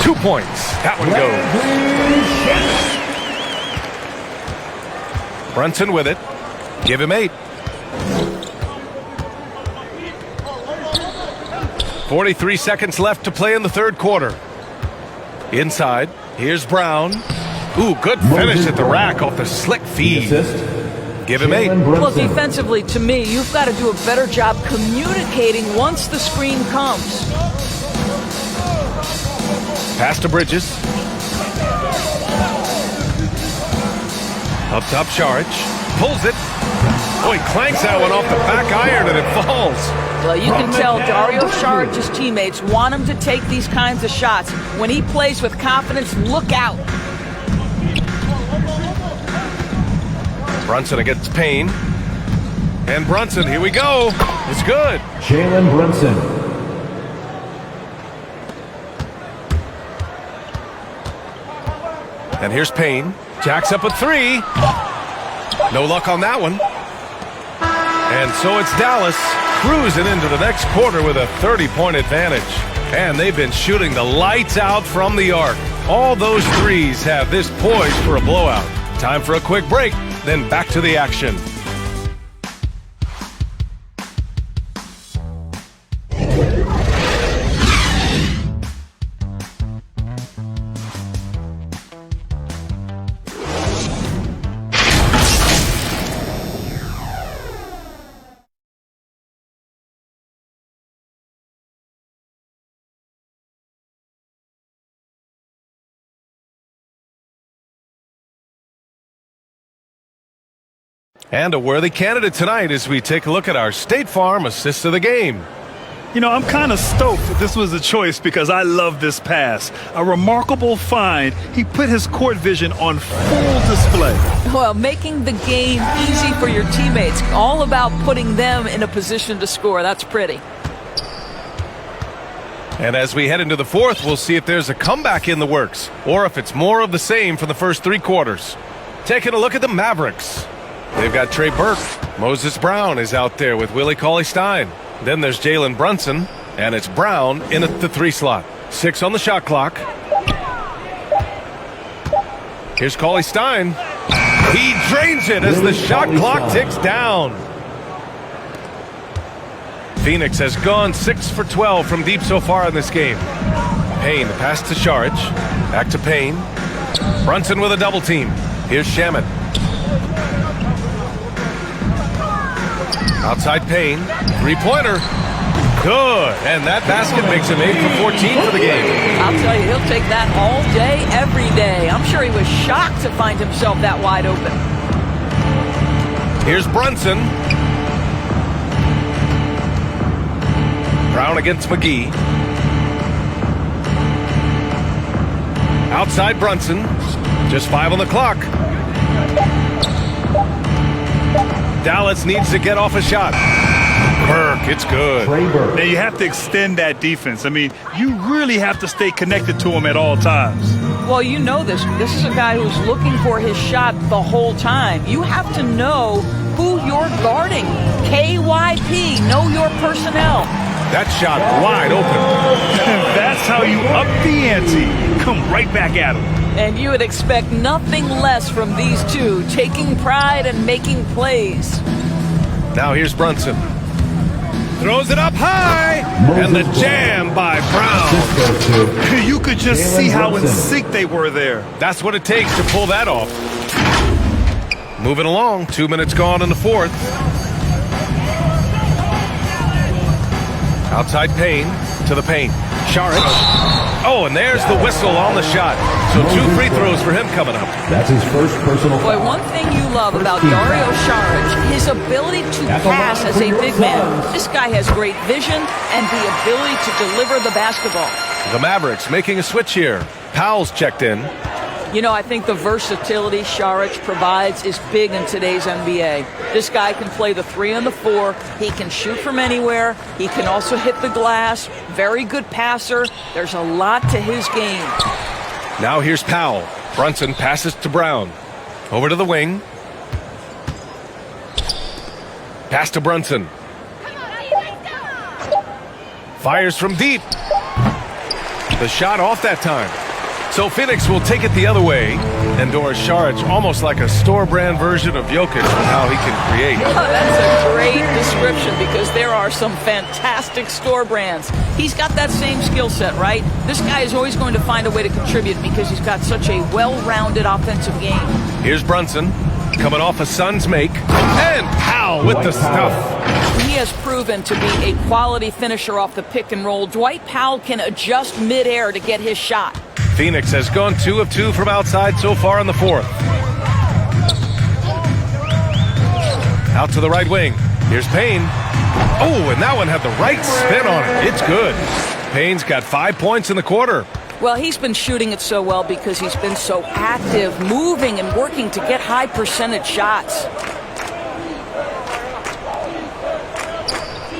2 points. That one goes. Brunson with it. Give him 8. 43 seconds left to play in the third quarter. Inside. Here's Brown. Ooh, good finish at the rack off the slick feed. Give him 8. Well, defensively, to me, you've got to do a better job communicating once the screen comes. Pass to Bridges. Up top, Saric. Pulls it. Oh, he clanks that one off the back iron and it falls. Well, you can tell Dario Saric's teammates want him to take these kinds of shots. When he plays with confidence, look out. Brunson against Payne. And Brunson, here we go. It's good. Jalen Brunson. And here's Payne. Jacks up a three. No luck on that one. And so it's Dallas cruising into the next quarter with a 30-point advantage. And they've been shooting the lights out from the arc. All those threes have this poised for a blowout. Time for a quick break, then back to the action. And a worthy candidate tonight as we take a look at our State Farm assist of the game. You know, I'm kind of stoked that this was a choice because I love this pass. A remarkable find. He put his court vision on full display. Well, making the game easy for your teammates. All about putting them in a position to score. That's pretty. And as we head into the fourth, we'll see if there's a comeback in the works or if it's more of the same from the first three quarters. Taking a look at the Mavericks. They've got Trey Burke. Moses Brown is out there with Willie Cauley-Stein. Then there's Jalen Brunson, and it's Brown in at the three slot. 6 on the shot clock. Here's Cauley-Stein. He drains it as the shot clock ticks down. Phoenix has gone 6 for 12 from deep so far in this game. Payne, the pass to Saric. Back to Payne. Brunson with a double team. Here's Shamet. Outside Payne, three-pointer, good, and that basket makes him 8 for 14 for the game. I'll tell you, he'll take that all day, every day. I'm sure he was shocked to find himself that wide open. Here's Brunson. Brown against McGee. Outside Brunson, just 5 on the clock. Dallas needs to get off a shot. Burke, it's good. Now you have to extend that defense. I mean, you really have to stay connected to him at all times. Well, you know this. This is a guy who's looking for his shot the whole time. You have to know who you're guarding. KYP, know your personnel. That shot wide open. That's how you up the ante. Come right back at him. And you would expect nothing less from these two, taking pride and making plays. Now here's Brunson. Throws it up high, and the jam by Brown. You could just see how in sync they were there. That's what it takes to pull that off. Moving along, 2 minutes gone in the fourth. Outside Payne to the paint. Saric. Oh, and there's the whistle on the shot. So 2 free throws for him coming up. That's his first personal Boy, foul. one thing you love about Dario Saric, his ability to pass as a big man. This guy has great vision and the ability to deliver the basketball. The Mavericks making a switch here. Powell's checked in. You know, I think the versatility Saric provides is big in today's NBA. This guy can play the 3 and the 4. He can shoot from anywhere. He can also hit the glass. Very good passer. There's a lot to his game. Now here's Powell. Brunson passes to Brown. Over to the wing. Pass to Brunson. Fires from deep. The shot off that time. So Phoenix will take it the other way, and Doris Saric almost like a store-brand version of Jokic with how he can create. Oh, that's a great description because there are some fantastic store brands. He's got that same skill set, right? This guy is always going to find a way to contribute because he's got such a well-rounded offensive game. Here's Brunson coming off a Suns make, and Powell with the stuff. He has proven to be a quality finisher off the pick and roll. Dwight Powell can adjust midair to get his shot. Phoenix has gone 2 of 2 from outside so far in the fourth. Out to the right wing. Here's Payne. Oh, and that one had the right spin on it. It's good. Payne's got 5 points in the quarter. Well, he's been shooting it so well because he's been so active, moving and working to get high percentage shots.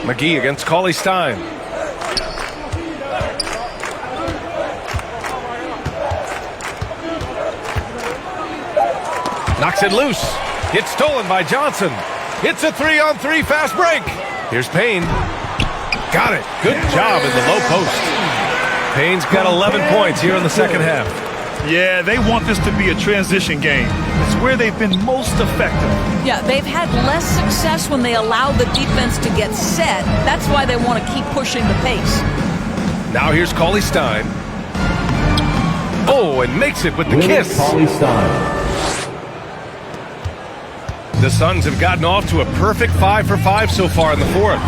McGee against Cauley Stein. Knocks it loose. It's stolen by Johnson. It's a 3-on-3 fast break. Here's Payne. Got it. Good job in the low post. Payne's got 11 points here in the second half. Yeah, they want this to be a transition game. It's where they've been most effective. Yeah, they've had less success when they allow the defense to get set. That's why they want to keep pushing the pace. Now here's Cauley Stein. Oh, and makes it with the kiss. Cauley Stein. The Suns have gotten off to a perfect 5 for 5 so far in the fourth.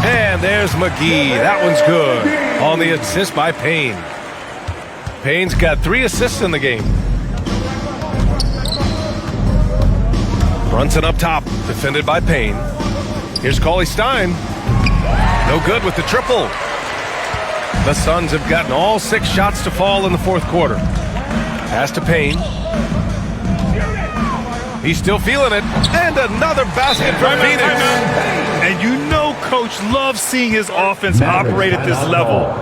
And there's McGee. That one's good. On the assist by Payne. Payne's got 3 assists in the game. Brunson up top, defended by Payne. Here's Cauley Stein. No good with the triple. The Suns have gotten all 6 shots to fall in the fourth quarter. Pass to Payne. He's still feeling it. And another basket for Phoenix. And you know Coach loves seeing his offense operate at this level.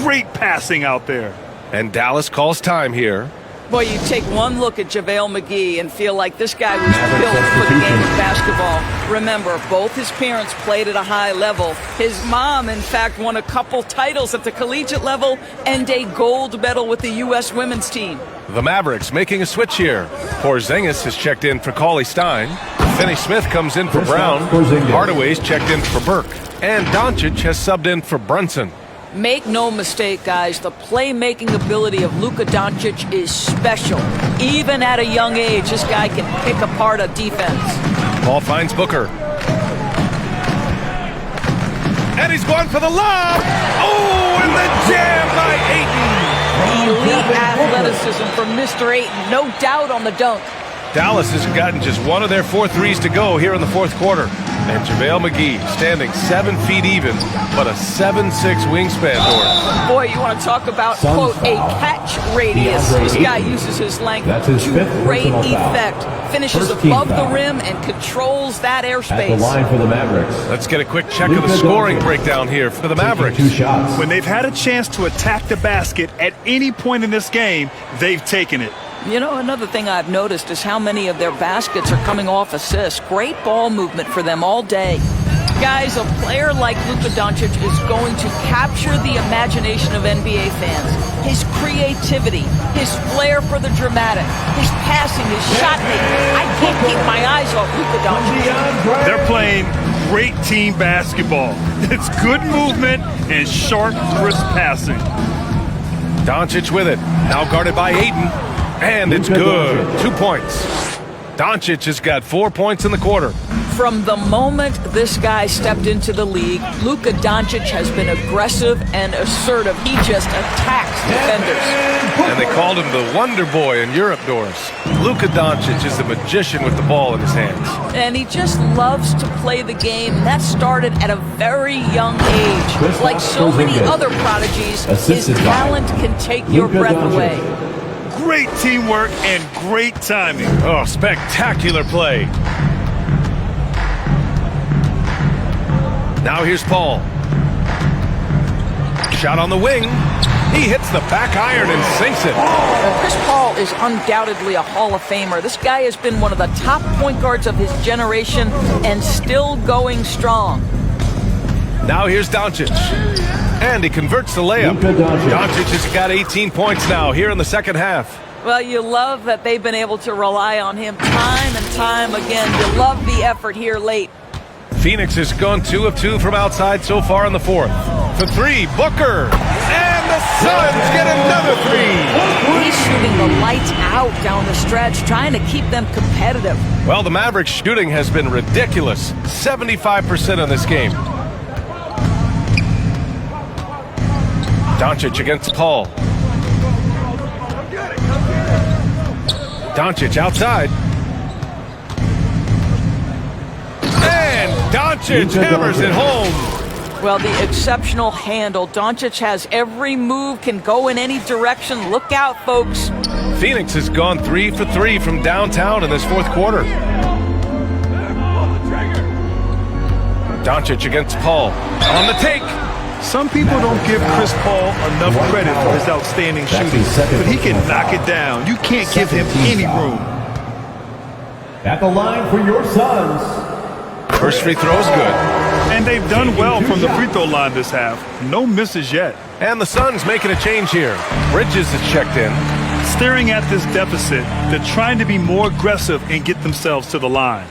Great passing out there. And Dallas calls time here. Boy, you take one look at JaVale McGee and feel like this guy was built for the game of basketball. Remember, both his parents played at a high level. His mom, in fact, won a couple titles at the collegiate level and a gold medal with the U.S. women's team. The Mavericks making a switch here. Porzingis has checked in for Cauley Stein. Finney Smith comes in for Brown. Hardaway's checked in for Burke. And Doncic has subbed in for Brunson. Make no mistake, guys, the playmaking ability of Luka Doncic is special. Even at a young age, this guy can pick apart a defense. Ball finds Booker. And he's going for the lob. Oh, and the jam by Ayton. Elite athleticism from Mr. Ayton, no doubt on the dunk. Dallas has gotten just one of their 4 threes to go here in the fourth quarter. And JaVale McGee standing 7 feet even, but a 7'6" wingspan for him. Boy, you want to talk about, quote, a catch radius. This guy uses his length to great effect. Finishes above the rim and controls that airspace. At the line for the Mavericks. Let's get a quick check of the scoring breakdown here for the Mavericks. 2 shots. When they've had a chance to attack the basket at any point in this game, they've taken it. You know, another thing I've noticed is how many of their baskets are coming off assists. Great ball movement for them all day. Guys, a player like Luka Doncic is going to capture the imagination of NBA fans. His creativity, his flair for the dramatic, his passing, his shot making. I can't keep my eyes off Luka Doncic. They're playing great team basketball. It's good movement and sharp, crisp passing. Doncic with it. Now guarded by Ayton. And it's good. 2 points. Doncic has got 4 points in the quarter. From the moment this guy stepped into the league, Luka Doncic has been aggressive and assertive. He just attacks defenders. And they called him the Wonder Boy in Europe, Doris. Luka Doncic is a magician with the ball in his hands. And he just loves to play the game. That started at a very young age. Like so many other prodigies, his talent can take your breath away. Great teamwork and great timing. Oh, spectacular play. Now here's Paul. Shot on the wing. He hits the back iron and sinks it. Chris Paul is undoubtedly a Hall of Famer. This guy has been one of the top point guards of his generation and still going strong. Now here's Doncic. And he converts the layup. Doncic has got 18 points now here in the second half. Well, you love that they've been able to rely on him time and time again. You love the effort here late. Phoenix has gone 2 of 2 from outside so far in the fourth. For 3, Booker. And the Suns get another 3. He's shooting the lights out down the stretch, trying to keep them competitive. Well, the Mavericks' shooting has been ridiculous. 75% in this game. Doncic against Paul. Doncic outside. And Doncic hammers it home. Well, the exceptional handle. Doncic has every move, can go in any direction. Look out, folks. Phoenix has gone 3 for 3 from downtown in this fourth quarter. Doncic against Paul. On the take. Some people don't give Chris Paul enough credit for his outstanding shooting, but he can knock it down. You can't give him any room. At the line for your Suns. First free throw is good. And they've done well from the free throw line this half. No misses yet. And the Suns making a change here. Bridges is checked in. Staring at this deficit, they're trying to be more aggressive and get themselves to the line.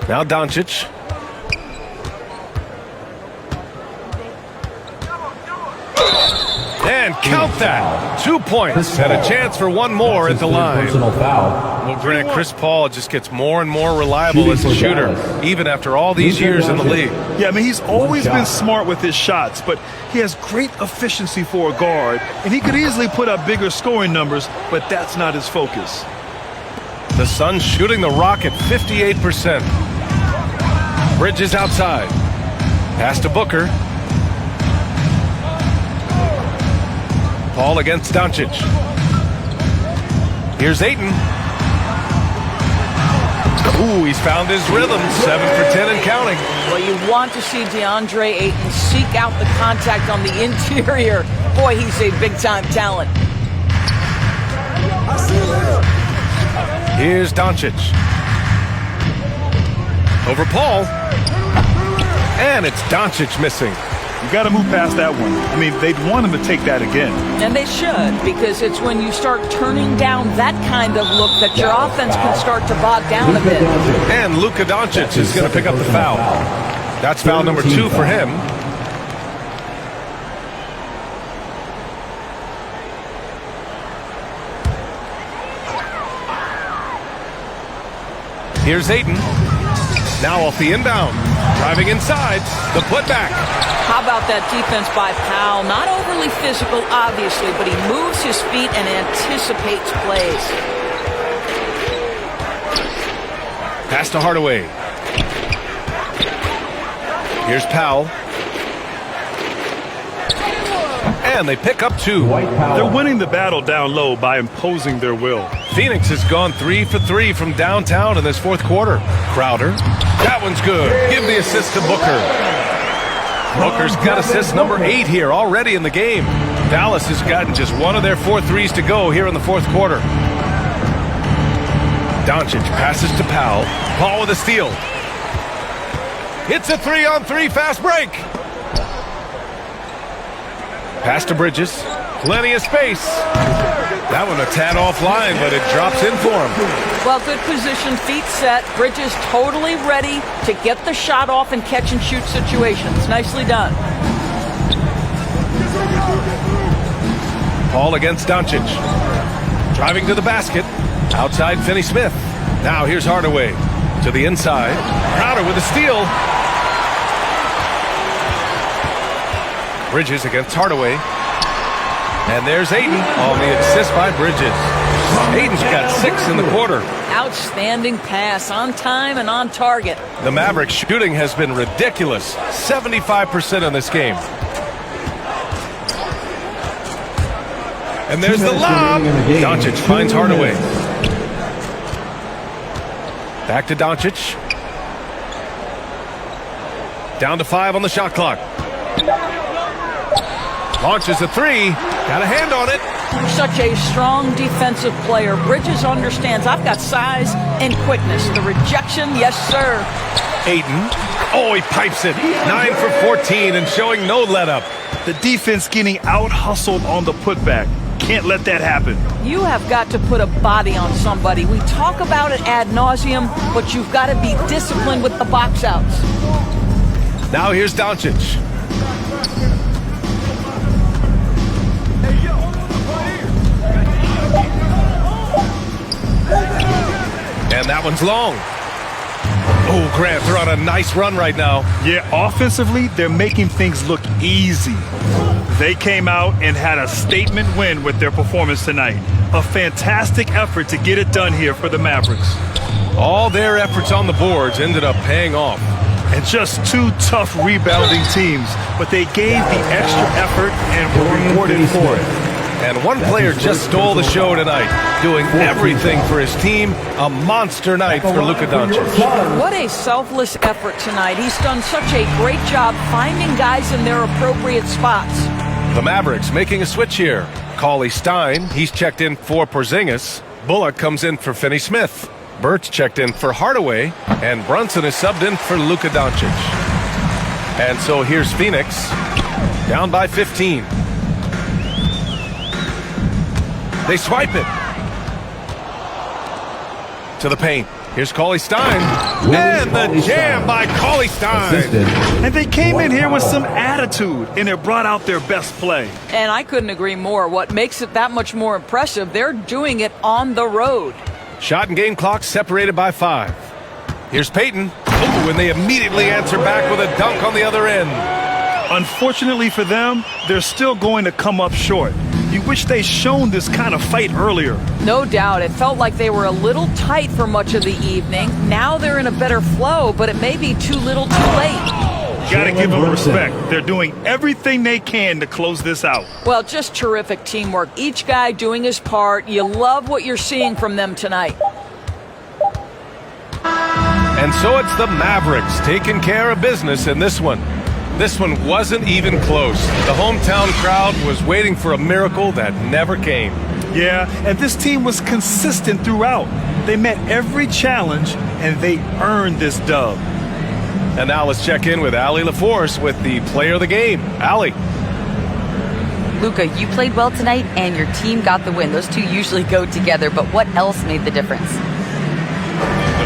Now Doncic. And count that. 2 points and a chance for one more at the line. Personal foul. Well, Grant, Chris Paul just gets more and more reliable as a shooter, even after all these years in the league. Yeah, I mean, he's always been smart with his shots, but he has great efficiency for a guard, and he could easily put up bigger scoring numbers, but that's not his focus. The Suns shooting the rock at 58%. Bridges outside. Pass to Booker. Paul against Doncic. Here's Ayton. Ooh, he's found his rhythm. 7 for 10 and counting. Well, you want to see DeAndre Ayton seek out the contact on the interior. Boy, he's a big-time talent. Here's Doncic. Over Paul. And it's Doncic missing. You got to move past that one. I mean, they'd want him to take that again. And they should, because it's when you start turning down that kind of look that your offense can start to bog down a bit. And Luka Doncic is going to pick up the foul. That's foul number 2 for him. Here's Ayton. Now off the inbound. Driving inside. The putback. How about that defense by Powell? Not overly physical, obviously, but he moves his feet and anticipates plays. Pass to Hardaway. Here's Powell. And they pick up 2. They're winning the battle down low by imposing their will. Phoenix has gone 3 for 3 from downtown in this fourth quarter. Crowder. That one's good. Give the assist to Booker. Booker's got assist number 8 here already in the game. Dallas has gotten just one of their 4 threes to go here in the fourth quarter. Doncic passes to Powell. Paul with a steal. It's a 3-on-3 fast break. Pass to Bridges. Plenty of space. That one a tad offline, but it drops in for him. Well, good position, feet set. Bridges totally ready to get the shot off in catch-and-shoot situations. Nicely done. Paul against Doncic. Driving to the basket. Outside Finney-Smith. Now here's Hardaway. To the inside. Crowder with a steal. Bridges against Hardaway. And there's Ayton on the assist by Bridges. Ayton's got 6 in the quarter. Outstanding pass, on time and on target. The Mavericks shooting has been ridiculous. 75% in this game. And there's the lob. Doncic finds Hardaway. Back to Doncic. Down to 5 on the shot clock. Launches a 3. Got a hand on it. Such a strong defensive player. Bridges understands I've got size and quickness. The rejection, yes, sir. Ayton. Oh, he pipes it. 9 for 14 and showing no let-up. The defense getting out-hustled on the putback. Can't let that happen. You have got to put a body on somebody. We talk about it ad nauseum, but you've got to be disciplined with the box outs. Now here's Doncic. And that one's long. Oh, Grant, they're on a nice run right now. Yeah, offensively, they're making things look easy. They came out and had a statement win with their performance tonight. A fantastic effort to get it done here for the Mavericks. All their efforts on the boards ended up paying off. And just two tough rebounding teams, but they gave the extra effort and were rewarded for it. And one player just stole the show tonight, doing everything for his team. A monster night for Luka Doncic. What a selfless effort tonight. He's done such a great job finding guys in their appropriate spots. The Mavericks making a switch here. Cauley Stein, he's checked in for Porzingis. Bullock comes in for Finney Smith. Burt's checked in for Hardaway. And Brunson is subbed in for Luka Doncic. And so here's Phoenix, down by 15. They swipe it to the paint. Here's Cauley Stein. And the jam by Cauley Stein. And they came in here with some attitude, and it brought out their best play. And I couldn't agree more. What makes it that much more impressive, they're doing it on the road. Shot and game clock separated by 5. Here's Peyton. Ooh, and they immediately answer back with a dunk on the other end. Unfortunately for them, they're still going to come up short. You wish they'd shown this kind of fight earlier. No doubt. It felt like they were a little tight for much of the evening. Now they're in a better flow, but it may be too little too late. Gotta give them respect. They're doing everything they can to close this out. Well, just terrific teamwork. Each guy doing his part. You love what you're seeing from them tonight. And so it's the Mavericks taking care of business in this one. This one wasn't even close. The hometown crowd was waiting for a miracle that never came. Yeah, and this team was consistent throughout. They met every challenge, and they earned this dub. And now let's check in with Allie LaForce with the player of the game. Allie. Luka, you played well tonight, and your team got the win. Those two usually go together, but what else made the difference?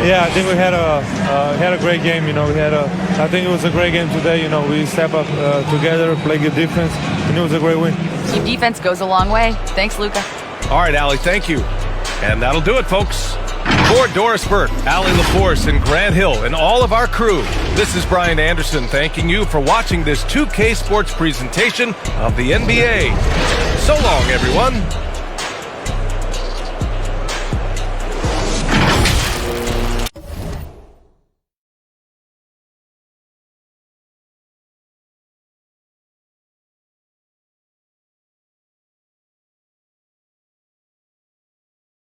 Yeah, I think we had a great game. I think it was a great game today. We step up together, play good defense, and it was a great win. Team defense goes a long way. Thanks, Luka. All right, Allie, thank you. And that'll do it, folks. For Doris Burke, Allie LaForce, and Grant Hill, and all of our crew, this is Brian Anderson thanking you for watching this 2K Sports presentation of the NBA. So long, everyone.